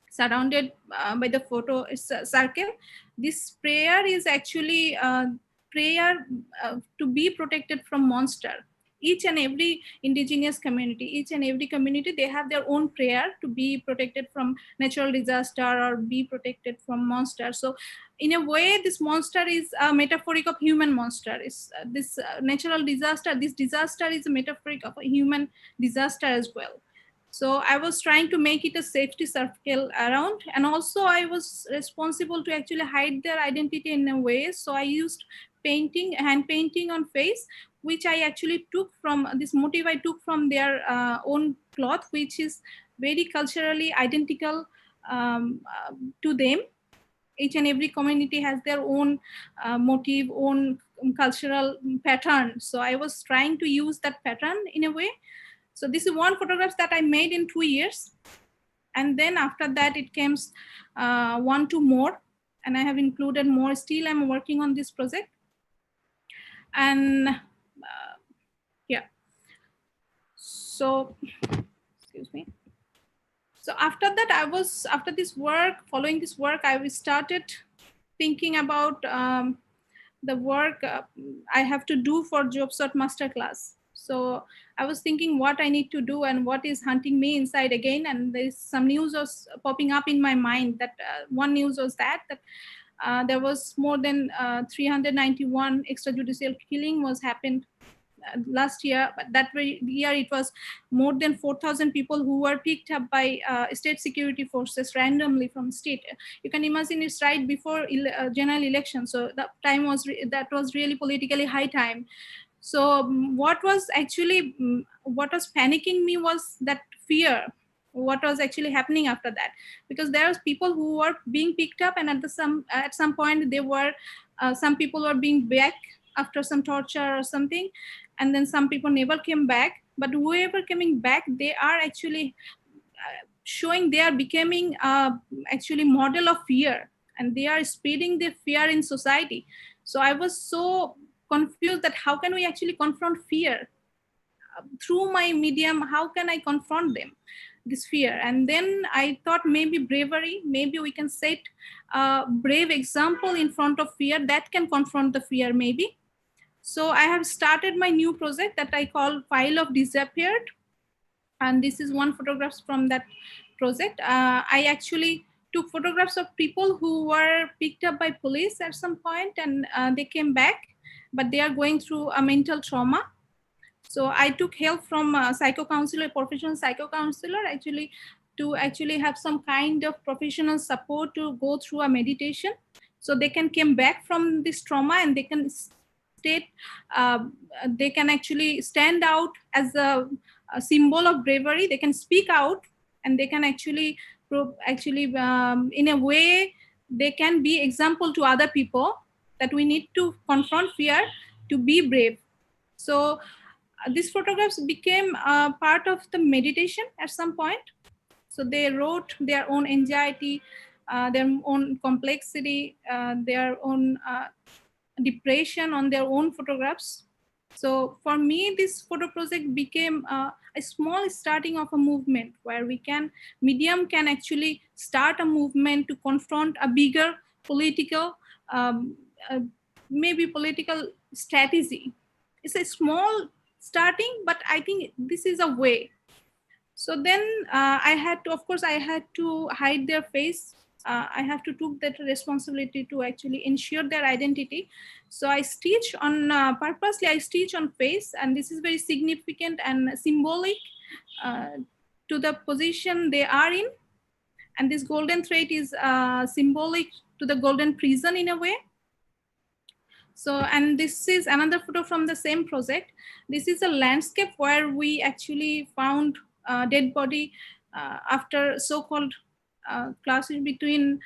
surrounded by the photo circle. This prayer is actually prayer to be protected from monster. Each and every indigenous community, each and every community, they have their own prayer to be protected from natural disaster or be protected from monster. So in a way, this monster is a metaphoric of human monster. This natural disaster, this disaster is a metaphoric of a human disaster as well. So I was trying to make it a safety circle around, and also I was responsible to actually hide their identity in a way. So I used painting, hand painting on face, which I actually took from this motif. I took from their own cloth, which is very culturally identical to them. Each and every community has their own motif, own cultural pattern. So I was trying to use that pattern in a way. So this is one photograph that I made in 2 years. And then after that, it came 1-2 more. And I have included more. Still, I'm working on this project. And yeah. So, excuse me. So after that, after this work, following this work, I started thinking about the work I have to do for JobSort Masterclass. So I was thinking what I need to do and what is hunting me inside again. And there's some news was popping up in my mind. That one news was that there was more than 391 extrajudicial killing was happened last year, but that year it was more than 4,000 people who were picked up by state security forces randomly from state. You can imagine it's right before general election, so that time was that was really politically high time. So what was actually what was panicking me was that fear, what was actually happening after that, because there was people who were being picked up, and at some point they were some people were being back after some torture or something, and then some people never came back. But whoever coming back, they are actually showing they are becoming actually model of fear, and they are spreading their fear in society. So I was so confused that how can we actually confront fear through my medium? How can I confront them, this fear? And then I thought maybe bravery, maybe we can set a brave example in front of fear that can confront the fear maybe. So I have started my new project that I call File of Disappeared. And this is one photograph from that project. I actually took photographs of people who were picked up by police at some point, and they came back, but they are going through a mental trauma. So I took help from a psycho counselor, professional psycho counselor, actually, to actually have some kind of professional support to go through a meditation, so they can come back from this trauma and they can they can actually stand out as a symbol of bravery. They can speak out, and they can actually in a way they can be example to other people that we need to confront fear to be brave. So these photographs became part of the meditation at some point. So they wrote their own anxiety, their own complexity, their own depression on their own photographs. So for me, this photo project became a small starting of a movement where medium can actually start a movement to confront a bigger political, maybe political strategy. It's a small starting, but I think this is a way. So then I had to hide their face. I have to take that responsibility to actually ensure their identity. So I stitch on, purposely I stitch on face, and this is very significant and symbolic to the position they are in. And this golden thread is symbolic to the golden prison in a way. So, and this is another photo from the same project. This is a landscape where we actually found dead body after so-called clashes between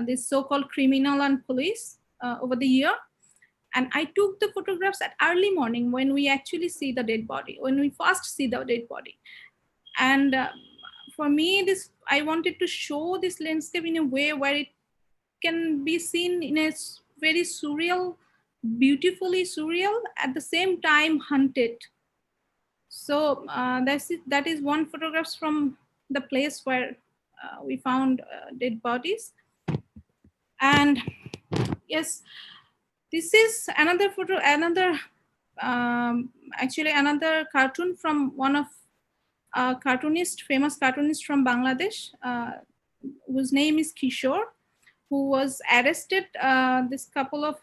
this so-called criminal and police over the year. And I took the photographs at early morning when we actually see the dead body, when we first see the dead body. And for me, I wanted to show this landscape in a way where it can be seen in a very surreal, beautifully surreal, at the same time haunted. So that is one photograph from the place where we found dead bodies. And yes, this is another photo, actually another cartoon from one of famous cartoonist from Bangladesh, whose name is Kishore, who was arrested this couple of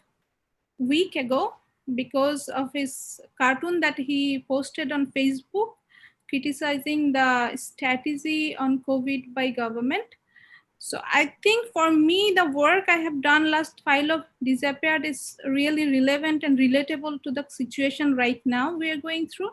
weeks ago because of his cartoon that he posted on Facebook criticizing the strategy on COVID by government. So I think for me, the work I have done last File of Disappeared is really relevant and relatable to the situation right now we are going through.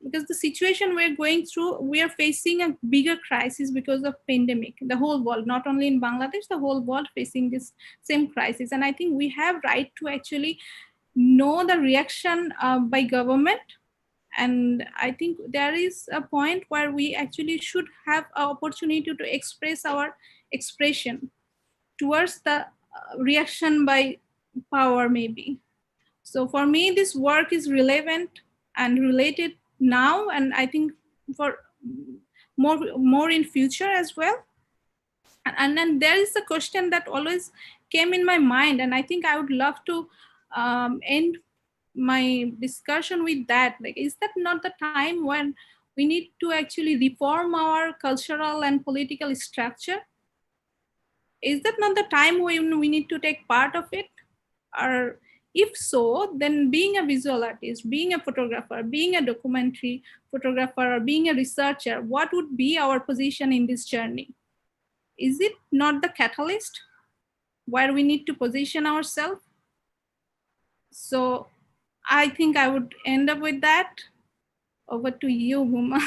Because the situation we're going through, we are facing a bigger crisis because of pandemic. The whole world, not only in Bangladesh, the whole world facing this same crisis. And I think we have right to actually know the reaction by government. And I think there is a point where we actually should have an opportunity to express our expression towards the reaction by power maybe. So for me, this work is relevant and related now, and I think for more in future as well. And then there is a question that always came in my mind, and I think I would love to end my discussion with that. Like, is that not the time when we need to actually reform our cultural and political structure? Is that not the time when we need to take part of it? Or if so, then being a visual artist, being a photographer, being a documentary photographer, or being a researcher, what would be our position in this journey? Is it not the catalyst where we need to position ourselves? So I think I would end up with that. Over to you, Bhooma.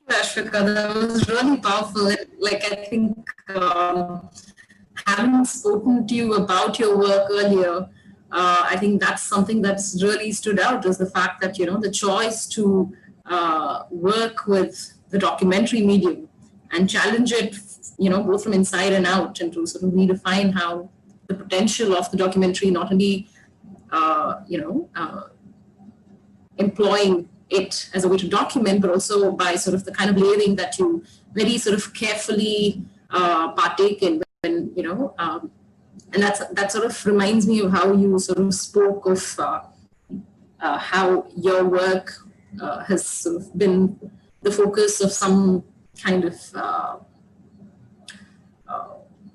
Ashfika, that was really powerful. Like, I think having spoken to you about your work earlier, I think that's something that's really stood out, is the fact that, the choice to work with the documentary medium and challenge it, both from inside and out, and to sort of redefine how the potential of the documentary, not only, employing it as a way to document, but also by sort of the kind of layering that you very sort of carefully partake in when, and that sort of reminds me of how you sort of spoke of how your work has sort of been the focus of some kind of,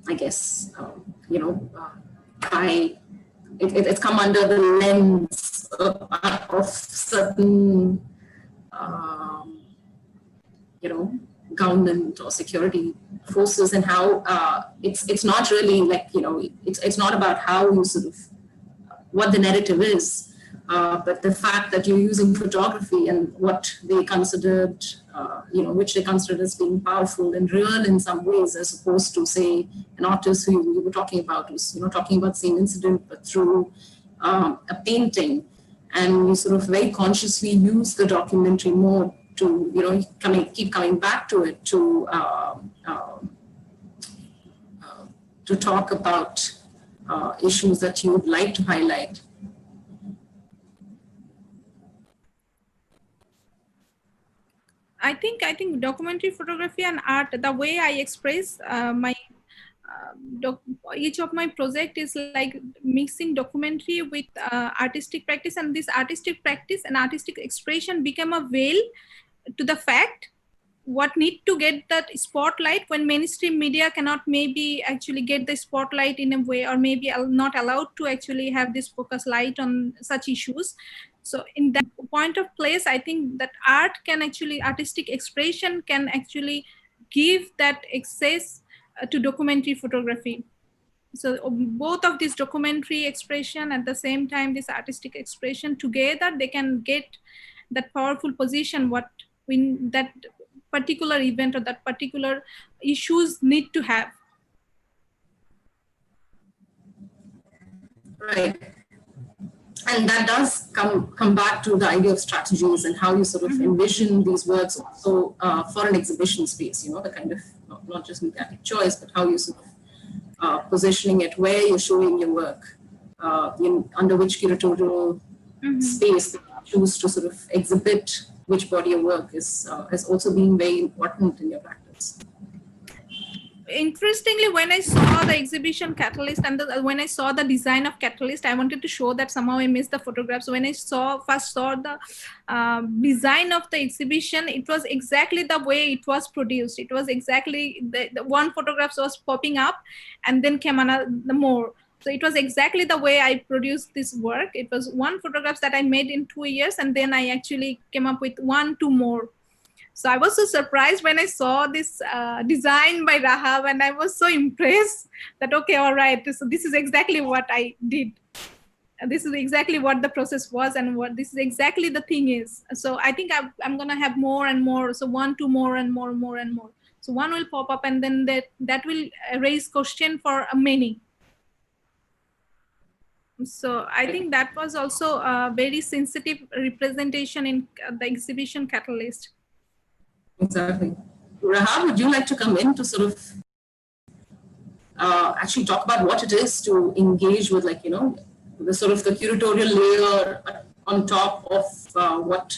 I guess, by it's come under the lens of certain, government or security forces, and how it's not really like, it's not about how you sort of, what the narrative is, but the fact that you're using photography and what they considered, which they considered as being powerful and real in some ways, as opposed to, say, an artist who you were talking about, who's, talking about the same incident, but through a painting. And you sort of very consciously use the documentary mode to, keep coming back to it, to talk about issues that you would like to highlight. I think documentary photography and art, the way I express each of my project is like mixing documentary with artistic practice, and this artistic practice and artistic expression become a veil to the fact what need to get that spotlight when mainstream media cannot maybe actually get the spotlight in a way, or maybe not allowed to actually have this focus light on such issues. So in that point of place, I think that artistic expression can actually give that access to documentary photography. So both of this documentary expression, at the same time this artistic expression, together they can get that powerful position what that particular event or that particular issues need to have. Right. And that does come back to the idea of strategies and how you sort of envision these works also for an exhibition space, the kind of, not just mediatic choice, but how you sort of positioning it, where you're showing your work, under which curatorial space that you choose to sort of exhibit which body of work is also being very important in your practice. Interestingly, when I saw the exhibition Catalyst and when I saw the design of Catalyst, I wanted to show that somehow I missed the photographs. When I first saw the design of the exhibition, it was exactly the way it was produced. It was exactly the one photograph was popping up and then came another more. So it was exactly the way I produced this work. It was one photograph that I made in 2 years, and then I actually came up with 1-2 more. So I was so surprised when I saw this design by Rahaab, and I was so impressed that, okay, all right, so this is exactly what I did. This is exactly what the process was, and what this is exactly the thing is. So I think I'm going to have more and more. So 1-2 more and more and more. So one will pop up, and then that will raise question for many. So I think that was also a very sensitive representation in the exhibition Catalyst. Exactly. Rahaab, would you like to come in to sort of actually talk about what it is to engage with, like, the sort of the curatorial layer on top of what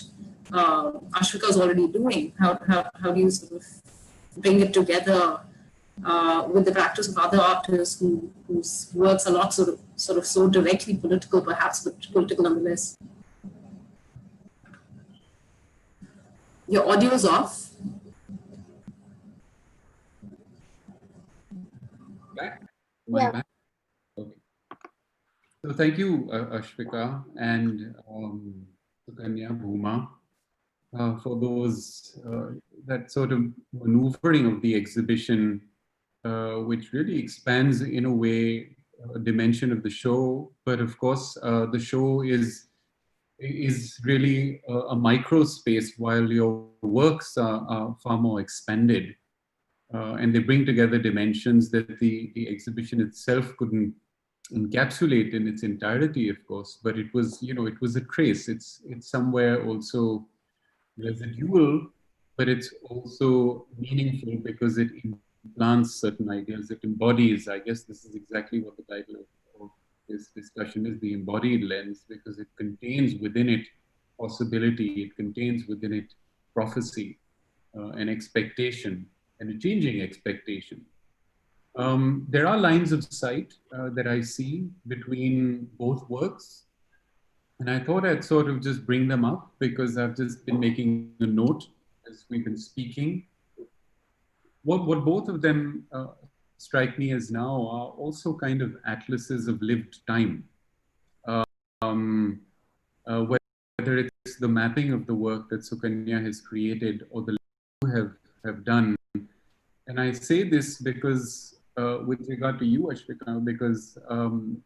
Ashfika is already doing? How do you sort of bring it together with the practice of other artists whose works are not sort of so directly political, perhaps, but political nonetheless? Your audio is off. Back? Yeah. Back? Okay. So thank you, Ashfika and Sukanya, Bhooma, for those, that sort of maneuvering of the exhibition, which really expands in a way a dimension of the show. But of course, the show is is really a micro space, while your works are far more expanded. And they bring together dimensions that the exhibition itself couldn't encapsulate in its entirety, of course, but it was, it was a trace. It's somewhere also residual, but it's also meaningful because it implants certain ideas. It embodies, I guess this is exactly what the title of this discussion is, the embodied lens, because it contains within it possibility, it contains within it prophecy, an expectation, and a changing expectation. There are lines of sight that I see between both works. And I thought I'd sort of just bring them up because I've just been making a note as we've been speaking. What both of them strike me as now are also kind of atlases of lived time. Whether it's the mapping of the work that Sukanya has created or the have done. And I say this because with regard to you, Ashfika, because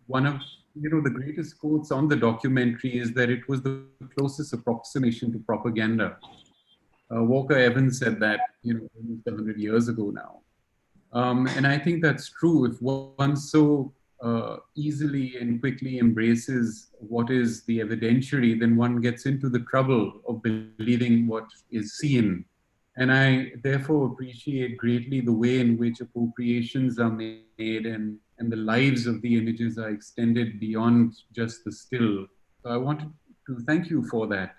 one of the greatest quotes on the documentary is that it was the closest approximation to propaganda. Walker Evans said that almost 100 years ago now. And I think that's true. If one so easily and quickly embraces what is the evidentiary, then one gets into the trouble of believing what is seen. And I therefore appreciate greatly the way in which appropriations are made and the lives of the images are extended beyond just the still. So I wanted to thank you for that.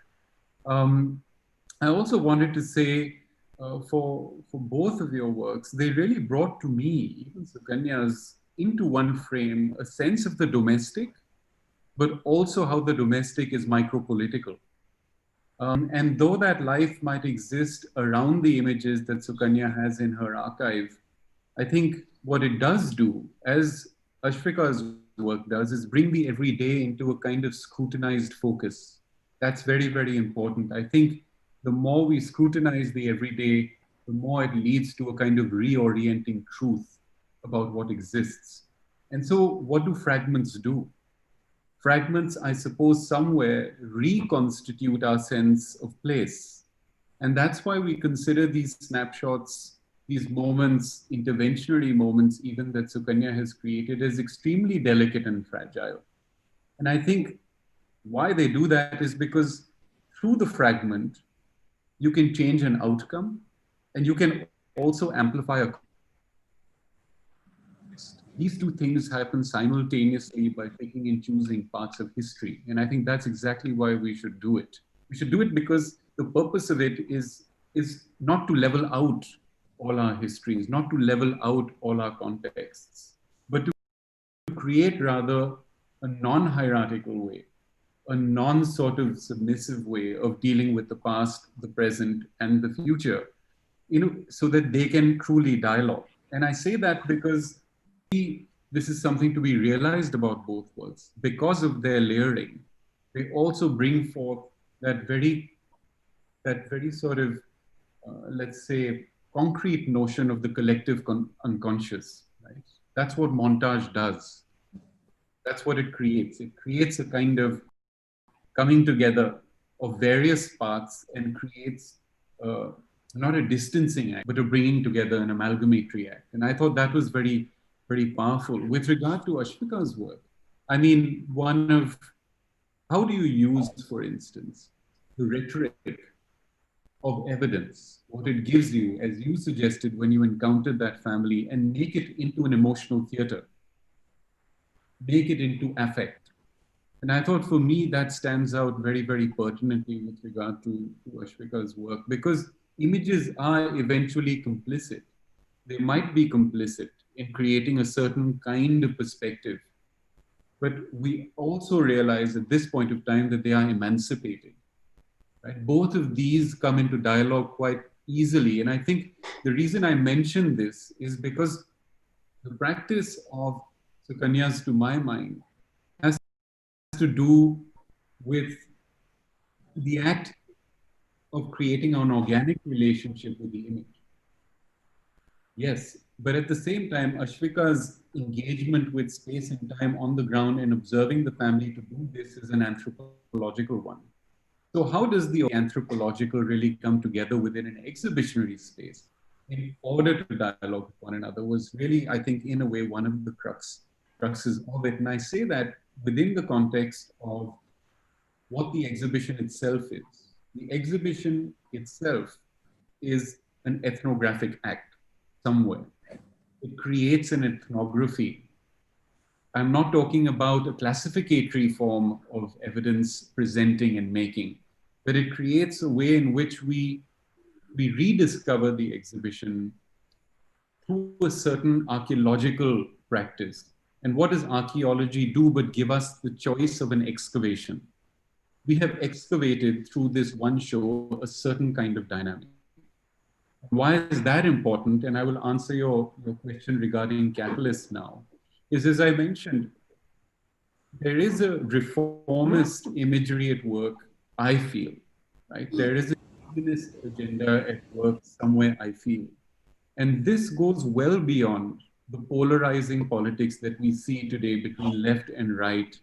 I also wanted to say for both of your works, they really brought to me, even Sukanya's, into one frame, a sense of the domestic, but also how the domestic is micro-political. And though that life might exist around the images that Sukanya has in her archive, I think what it does do, as Ashfika's work does, is bring the everyday into a kind of scrutinized focus. That's very, very important. I think the more we scrutinize the everyday, the more it leads to a kind of reorienting truth about what exists. And so what do fragments do? Fragments, I suppose, somewhere reconstitute our sense of place. And that's why we consider these snapshots, these moments, interventionary moments, even that Sukanya has created, as extremely delicate and fragile. And I think why they do that is because through the fragment, you can change an outcome and you can also amplify a context. These two things happen simultaneously by picking and choosing parts of history. And I think that's exactly why we should do it. We should do it because the purpose of it is not to level out all our histories, not to level out all our contexts, but to create rather a non-hierarchical way, a non-sort of submissive way of dealing with the past, the present, and the future, so that they can truly dialogue. And I say that because this is something to be realized about both works. Because of their layering, they also bring forth that very sort of, let's say, concrete notion of the collective unconscious, right? That's what montage does. That's what it creates. It creates a kind of coming together of various parts and creates not a distancing act, but a bringing together, an amalgamatory act. And I thought that was very, very powerful. With regard to Ashfika's work, I mean, how do you use, for instance, the rhetoric of evidence, what it gives you, as you suggested when you encountered that family, and make it into an emotional theater, make it into affect. And I thought for me, that stands out very, very pertinently with regard to Ashfika's work, because images are eventually complicit. They might be complicit in creating a certain kind of perspective. But we also realize at this point of time that they are emancipating. Right? Both of these come into dialogue quite easily. And I think the reason I mention this is because the practice of Sukanya's, to my mind, has to do with the act of creating an organic relationship with the image. Yes, but at the same time, Ashfika's engagement with space and time on the ground and observing the family to do this is an anthropological one. So how does the anthropological really come together within an exhibitionary space in order to dialogue with one another was really, I think, in a way, one of the cruxes of it. And I say that within the context of what the exhibition itself is. The exhibition itself is an ethnographic act somewhere. It creates an ethnography. I'm not talking about a classificatory form of evidence presenting and making, but it creates a way in which we rediscover the exhibition through a certain archaeological practice. And what does archaeology do but give us the choice of an excavation? We have excavated through this one show a certain kind of dynamic. Why is that important? And I will answer your question regarding catalysts now. Is, as I mentioned, there is a reformist imagery at work, I feel, right? There is a feminist agenda at work somewhere, I feel. And this goes well beyond the polarizing politics that we see today between left and right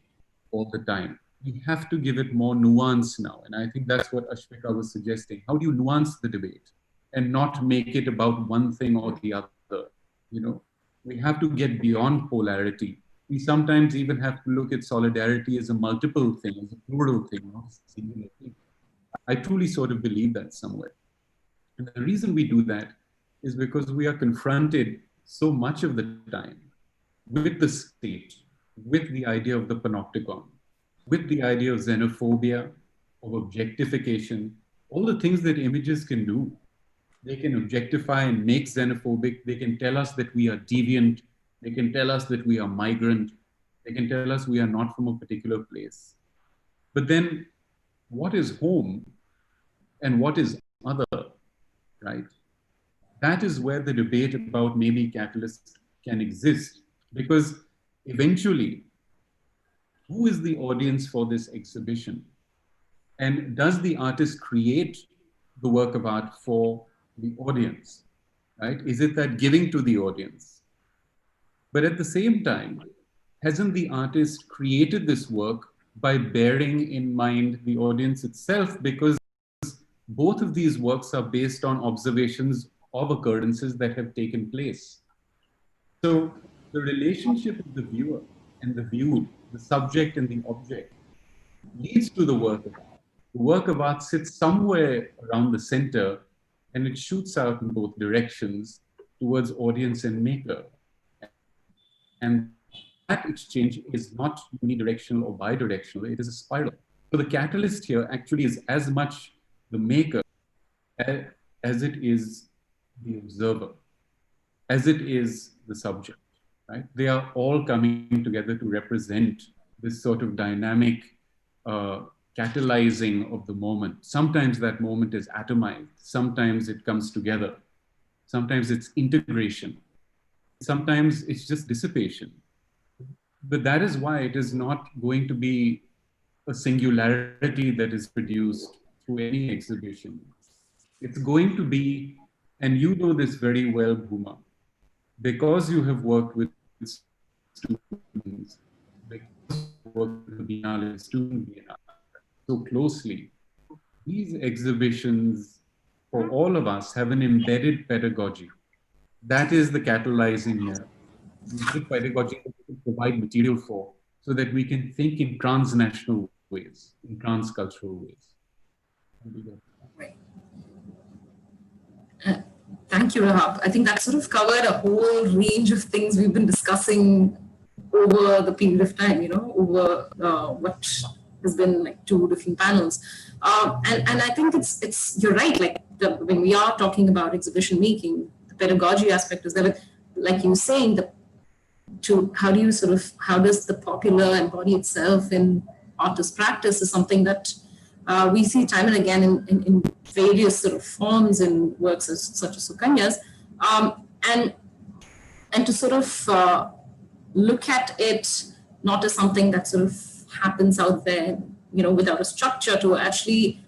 all the time. We have to give it more nuance now. And I think that's what Ashfika was suggesting. How do you nuance the debate and not make it about one thing or the other? You know, we have to get beyond polarity. We sometimes even have to look at solidarity as a multiple thing, as a plural thing, not a singular thing. I truly sort of believe that somewhere. And the reason we do that is because we are confronted so much of the time with the state, with the idea of the panopticon, with the idea of xenophobia, of objectification, all the things that images can do. They can objectify and make xenophobic. They can tell us that we are deviant. They can tell us that we are migrant. They can tell us we are not from a particular place. But then what is home and what is other, right? That is where the debate about maybe catalysts can exist, because eventually, who is the audience for this exhibition? And does the artist create the work of art for the audience, right? Is it that giving to the audience? But at the same time, hasn't the artist created this work by bearing in mind the audience itself? Because both of these works are based on observations of occurrences that have taken place. So the relationship of the viewer and the viewed, the subject and the object, leads to the work of art. The work of art sits somewhere around the center and it shoots out in both directions towards audience and maker. And that exchange is not unidirectional or bidirectional, it is a spiral. So the catalyst here actually is as much the maker as it is the observer, as it is the subject, right? They are all coming together to represent this sort of dynamic catalyzing of the moment. Sometimes that moment is atomized. Sometimes it comes together. Sometimes it's integration. Sometimes it's just dissipation. But that is why it is not going to be a singularity that is produced through any exhibition. It's going to be, and you know this very well, Bhooma, because you have worked with students, because you worked with the Biennale, student Biennale so closely, these exhibitions for all of us have an embedded pedagogy. That is the catalyzing here. The pedagogy that we can provide material for, so that we can think in transnational ways, in transcultural ways. Right. Thank you, Rahaab. I think that sort of covered a whole range of things we've been discussing over the period of time, you know, over what has been like 2 different panels. And I think it's you're right, like when we are talking about exhibition making, the pedagogy aspect is there, like you were saying, how does the popular embody itself in artist practice is something that we see time and again in various sort of forms in works such as Sukanya's, and to sort of look at it not as something that sort of happens out there, you know, without a structure, to actually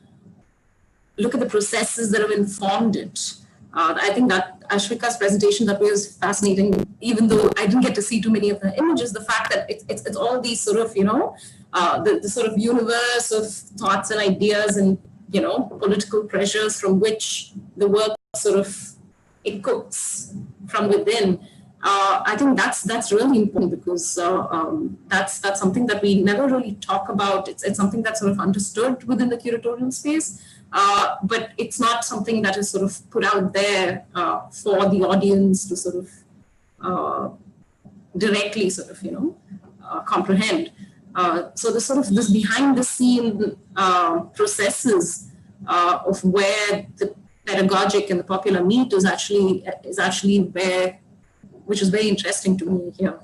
look at the processes that have informed it, I think that Ashfika's presentation that was fascinating, even though I didn't get to see too many of the images, the fact that it's all these sort of, the sort of universe of thoughts and ideas and, political pressures from which the work sort of, it cooks from within. I think that's really important because that's something that we never really talk about. It's something that's sort of understood within the curatorial space, but it's not something that is sort of put out there for the audience to sort of directly sort of comprehend. So the sort of this behind the scene processes of where the pedagogic and the popular meet is actually where, which is very interesting to me here.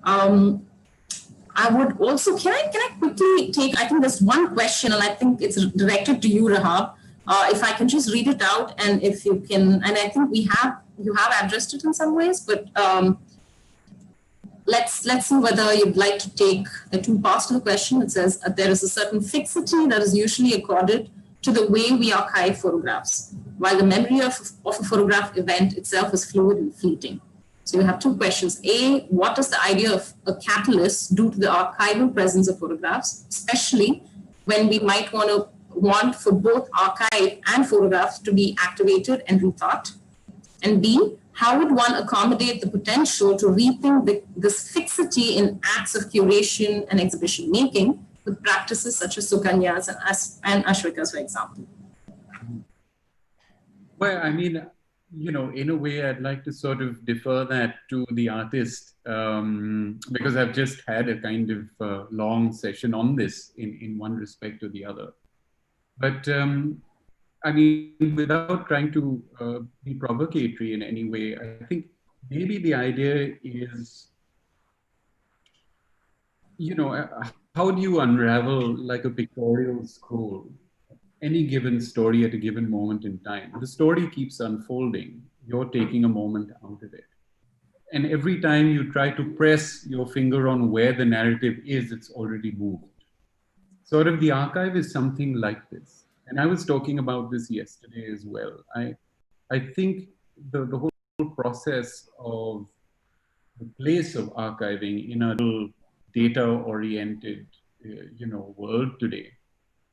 I would also, can I quickly take, I think there's one question and I think it's directed to you, Rahaab. If I can just read it out and if you can, and I think you have addressed it in some ways, but let's see whether you'd like to take a two parts to the question. It says, there is a certain fixity that is usually accorded to the way we archive photographs, while the memory of a photograph event itself is fluid and fleeting. So you have two questions. A, what does the idea of a catalyst do to the archival presence of photographs, especially when we might want for both archive and photographs to be activated and rethought? And B, how would one accommodate the potential to rethink this fixity in acts of curation and exhibition making with practices such as Sukanya's and Ashfika's, for example? Well, I mean, in a way, I'd like to sort of defer that to the artist because I've just had a kind of long session on this in one respect or the other. But I mean, without trying to be provocatory in any way, I think maybe the idea is, how do you unravel like a pictorial scroll, any given story at a given moment in time? The story keeps unfolding. You're taking a moment out of it. And every time you try to press your finger on where the narrative is, it's already moved. Sort of the archive is something like this. And I was talking about this yesterday as well. I think the whole process of the place of archiving in a data-oriented, world today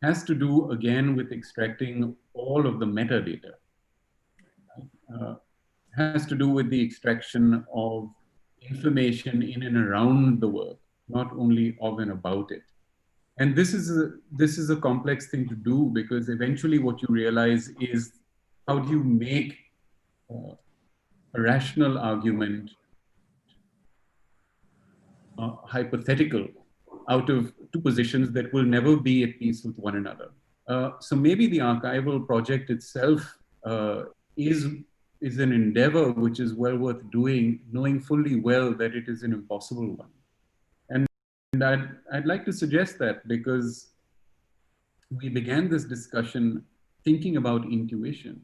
has to do again with extracting all of the metadata. Has to do with the extraction of information in and around the work, not only of and about it. And this is a complex thing to do because eventually what you realize is how do you make a rational argument hypothetical out of two positions that will never be at peace with one another. So maybe the archival project itself is an endeavor which is well worth doing, knowing fully well that it is an impossible one. And I'd like to suggest that because we began this discussion thinking about intuition.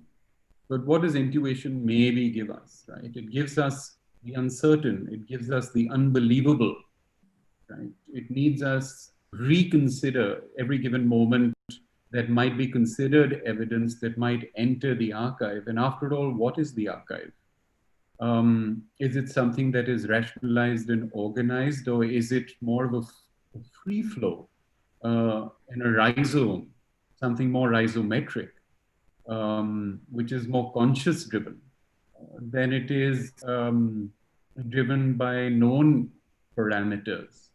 But what does intuition maybe give us, right? It gives us the uncertain, it gives us the unbelievable, right? It needs us reconsider every given moment that might be considered evidence that might enter the archive. And after all, what is the archive? Is it something that is rationalized and organized, or is it more of a free flow in a rhizome, something more rhizometric, which is more conscious driven than it is driven by known parameters?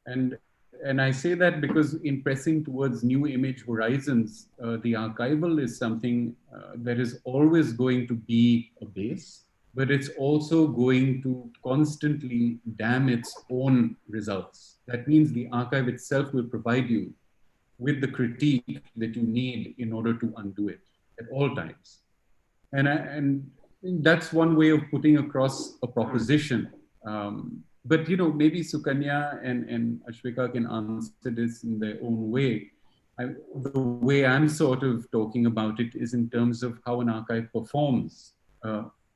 And I say that because in pressing towards new image horizons, the archival is something that is always going to be a base, but it's also going to constantly dam its own results. That means the archive itself will provide you with the critique that you need in order to undo it at all times. And that's one way of putting across a proposition. But maybe Sukanya and Ashfika can answer this in their own way. The way I'm sort of talking about it is in terms of how an archive performs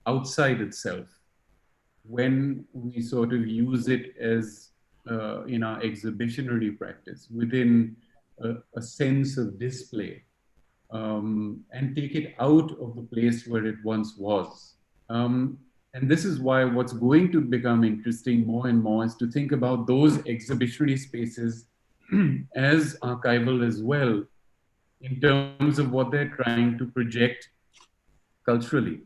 outside itself when we sort of use it as in our exhibitionary practice within a sense of display. and take it out of the place where it once was. And this is why what's going to become interesting more and more is to think about those exhibitionary spaces as archival as well, in terms of what they're trying to project culturally.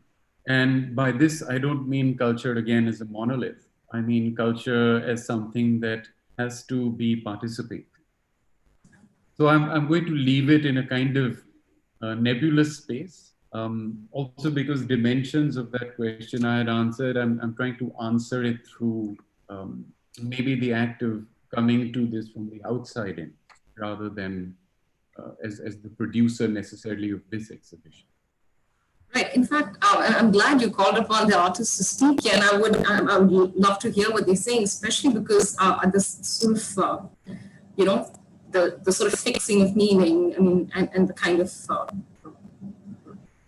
And by this, I don't mean culture again as a monolith. I mean culture as something that has to be participatory. So I'm going to leave it in a kind of nebulous space. Also because dimensions of that question I had answered, I'm trying to answer it through maybe the act of coming to this from the outside in, rather than as the producer necessarily of this exhibition. Right. In fact, I'm glad you called upon the artists to speak, and I would love to hear what they're saying, especially because this sort of, you know, the sort of fixing of meaning, I mean, and the kind of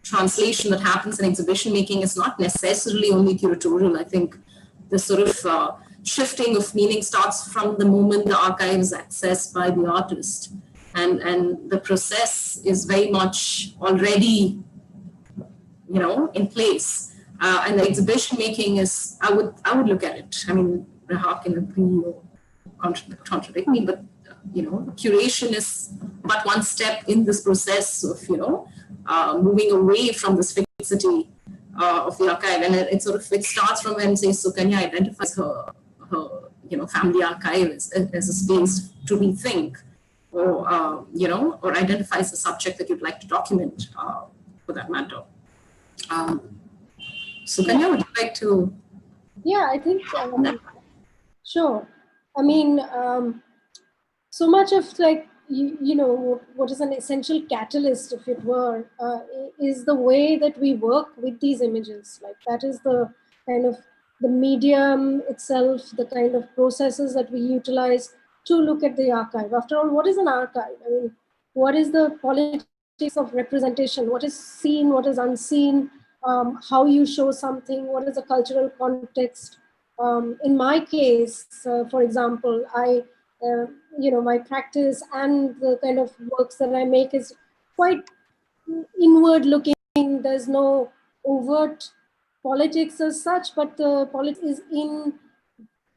translation that happens in exhibition making is not necessarily only curatorial. I think the sort of shifting of meaning starts from the moment the archive is accessed by the artist, and the process is very much already, you know, in place. And the exhibition making is, I would look at it. I mean, Rahaab can agree or contradict me, but you know, curation is but one step in this process of, you know, moving away from this fixity of the archive. And it starts from when, say, Sukanya identifies her you know, family archive as a space to rethink, or you know, or identifies a subject that you'd like to document, for that matter. Sukanya, would you like to? Yeah, I think, sure. I mean, so much of like, you know, what is an essential catalyst, if it were, is the way that we work with these images. Like that is the kind of the medium itself, the kind of processes that we utilize to look at the archive. After all, what is an archive? I mean, what is the politics of representation? What is seen, what is unseen? How you show something, what is the cultural context? In my case, for example, you know, my practice and the kind of works that I make is quite inward looking. There's no overt politics as such, but the politics is in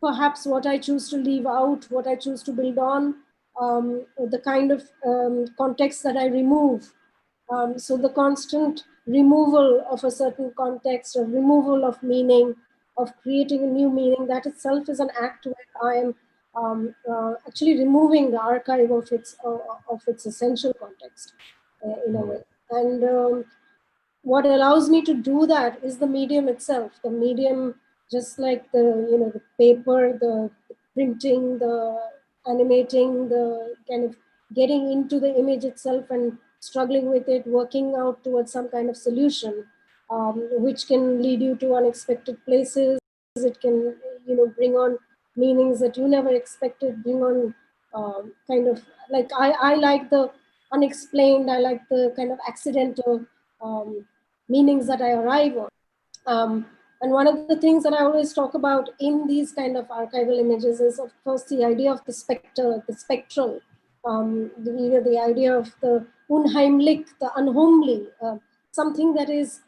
perhaps what I choose to leave out, what I choose to build on, the kind of context that I remove. So the constant removal of a certain context, or removal of meaning, of creating a new meaning, that itself is an act where I am actually removing the archive of its essential context in a way. And what allows me to do that is the medium itself. The medium, just like the, you know, the paper, the printing, the animating, the kind of getting into the image itself and struggling with it, working out towards some kind of solution, which can lead you to unexpected places. It can, you know, bring on meanings that you never expected, bring on kind of like, I like the unexplained, I like the kind of accidental meanings that I arrive on. And one of the things that I always talk about in these kind of archival images is, of course, the idea of the spectre, the spectral, the idea of the unheimlich, the unhomely, something that is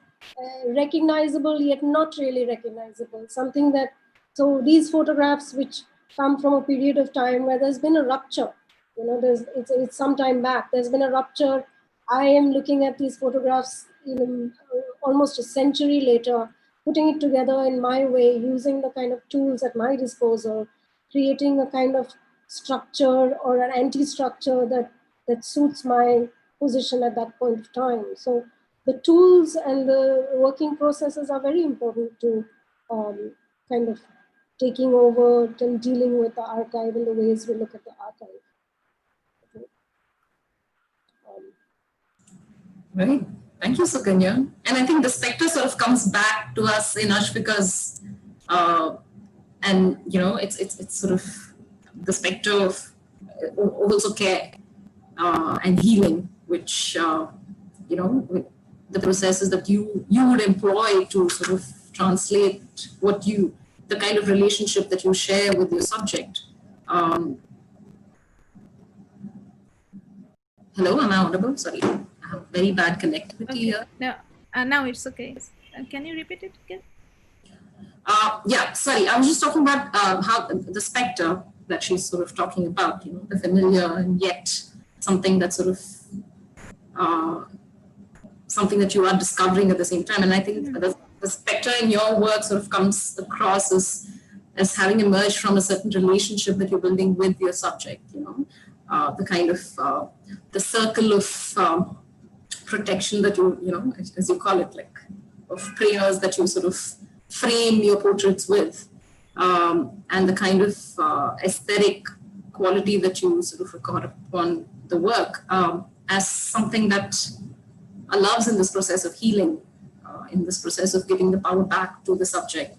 recognizable yet not really recognizable, something that, so these photographs which come from a period of time where there's been a rupture, you know, it's some time back, there's been a rupture. I am looking at these photographs, you know, almost a century later, putting it together in my way, using the kind of tools at my disposal, creating a kind of structure or an anti-structure that suits my position at that point of time. So the tools and the working processes are very important to kind of taking over and dealing with the archive in the ways we look at the archive. Right. Thank you, Sukanya. And I think the spectre sort of comes back to us in Ashfika's, and you know, it's sort of the spectre of also care and healing, which you know, the processes that you would employ to sort of translate the kind of relationship that you share with your subject. Hello, am I audible? Sorry. I have very bad connectivity here. Now it's okay. Can you repeat it again? Yeah, sorry, I was just talking about how the spectre that she's sort of talking about, the familiar and yet something that sort of something that you are discovering at the same time. And I think the spectre in your work sort of comes across as having emerged from a certain relationship that you're building with your subject, the kind of the circle of protection that you as you call it, like of prayers that you sort of frame your portraits with, and the kind of aesthetic quality that you sort of record upon the work as something that allows in this process of healing, in this process of giving the power back to the subject.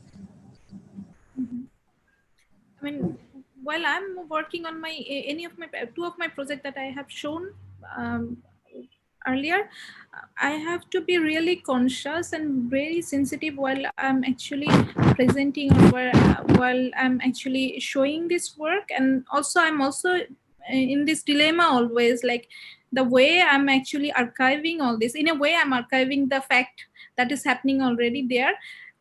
I mean, while I'm working on two of my projects that I have shown earlier, I have to be really conscious and very sensitive while I'm actually presenting or while I'm actually showing this work. And also I'm also in this dilemma always, like the way I'm actually archiving all this. In a way, I'm archiving the fact that is happening already there.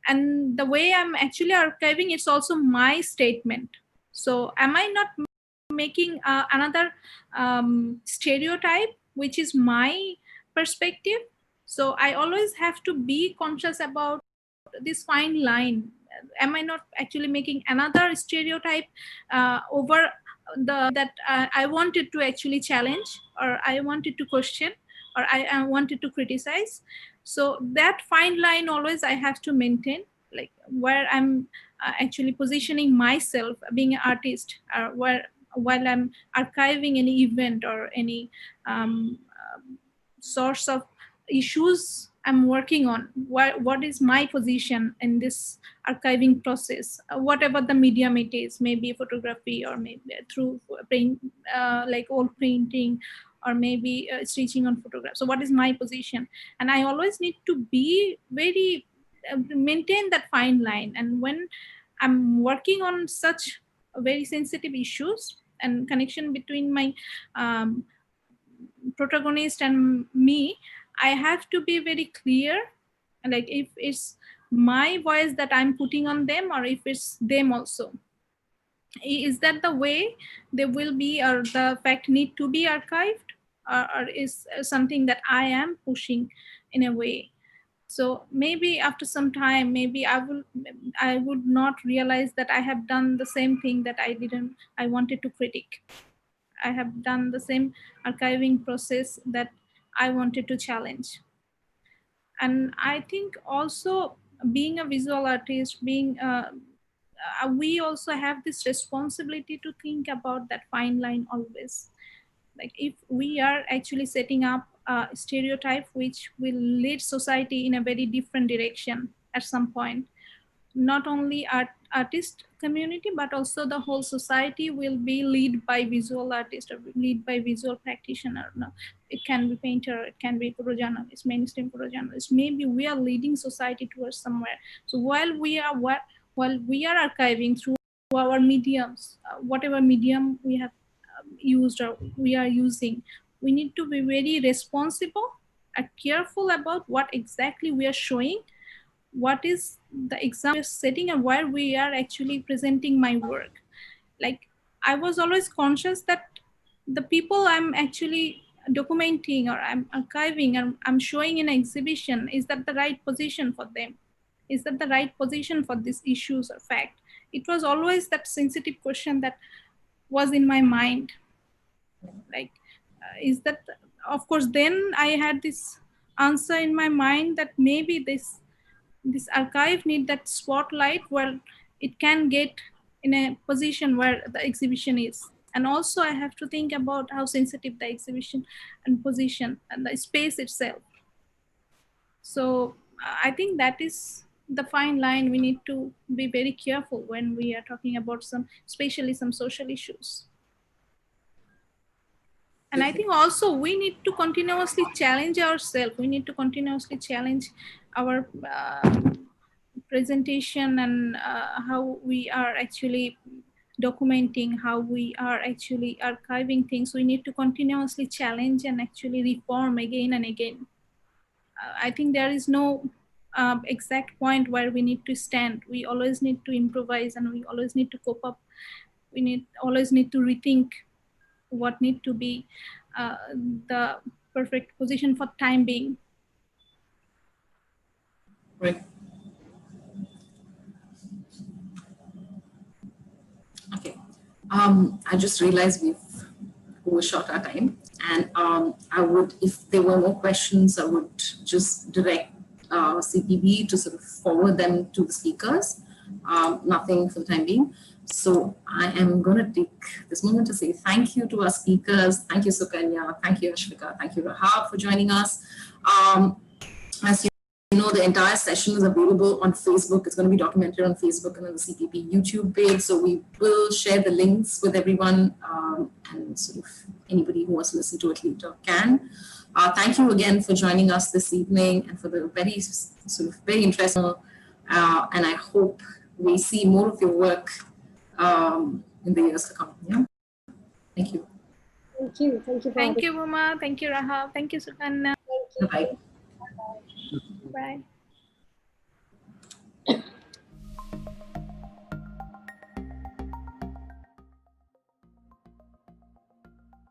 And the way I'm actually archiving, it's also my statement. So am I not making another stereotype, which is my perspective? So I always have to be conscious about this fine line. Am I not actually making another stereotype over that I wanted to actually challenge, or I wanted to question, or I wanted to criticize? So that fine line always I have to maintain, like where I'm actually positioning myself being an artist, while I'm archiving any event or any source of issues I'm working on. What is my position in this archiving process? Whatever the medium it is, maybe photography, or maybe through print, like old printing, or maybe stitching on photographs. So what is my position? And I always need to be very, maintain that fine line. And when I'm working on such very sensitive issues and connection between my protagonist and me, I have to be very clear, like if it's my voice that I'm putting on them, or if it's them also. Is that the way they will be, or the fact need to be archived, or is something that I am pushing in a way? So maybe after some time, maybe I would not realize that I have done the same thing that I wanted to critique. I have done the same archiving process that I wanted to challenge. And I think also being a visual artist, we also have this responsibility to think about that fine line always. Like if we are actually setting up a stereotype which will lead society in a very different direction at some point, not only artist community, but also the whole society will be led by visual artist or led by visual practitioner. No, it can be painter, it can be photojournalist, mainstream photojournalist. Maybe we are leading society towards somewhere. So while we are archiving through our mediums, whatever medium we have used or we are using, we need to be very responsible and careful about what exactly we are showing, what is the example setting, and where we are actually presenting my work. Like I was always conscious that the people I'm actually documenting or I'm archiving and I'm showing in an exhibition, is that the right position for them? Is that the right position for these issues or fact? It was always that sensitive question that was in my mind. Like, is that, of course, then I had this answer in my mind that maybe this archive need that spotlight where it can get in a position where the exhibition is. And also I have to think about how sensitive the exhibition and position and the space itself. So I think that is the fine line we need to be very careful when we are talking about especially some social issues. And I think also we need to continuously challenge ourselves. We need to continuously challenge our presentation and how we are actually documenting, how we are actually archiving things, we need to continuously challenge and actually reform again and again. I think there is no exact point where we need to stand. We always need to improvise, and we always need to cope up. We always need to rethink what need to be the perfect position for time being. Right. Okay. I just realized we've overshot our time, and I would, if there were more questions, I would just direct CPB to sort of forward them to the speakers. Nothing for the time being. So I am going to take this moment to say thank you to our speakers. Thank you, Sukanya. Thank you, Ashfika. Thank you, Rahaab, for joining us. As you know, the entire session is available on Facebook. It's going to be documented on Facebook and on the CPP YouTube page. So we will share the links with everyone, and sort of anybody who wants to listen to it later can. Thank you again for joining us this evening and for the very sort of very interesting, and I hope we see more of your work in the years to come. Yeah. Thank you. Thank you. Thank you. Thank you, Bhooma. Thank you, Rahaab. Thank you, Sukanya. Bye. Bye.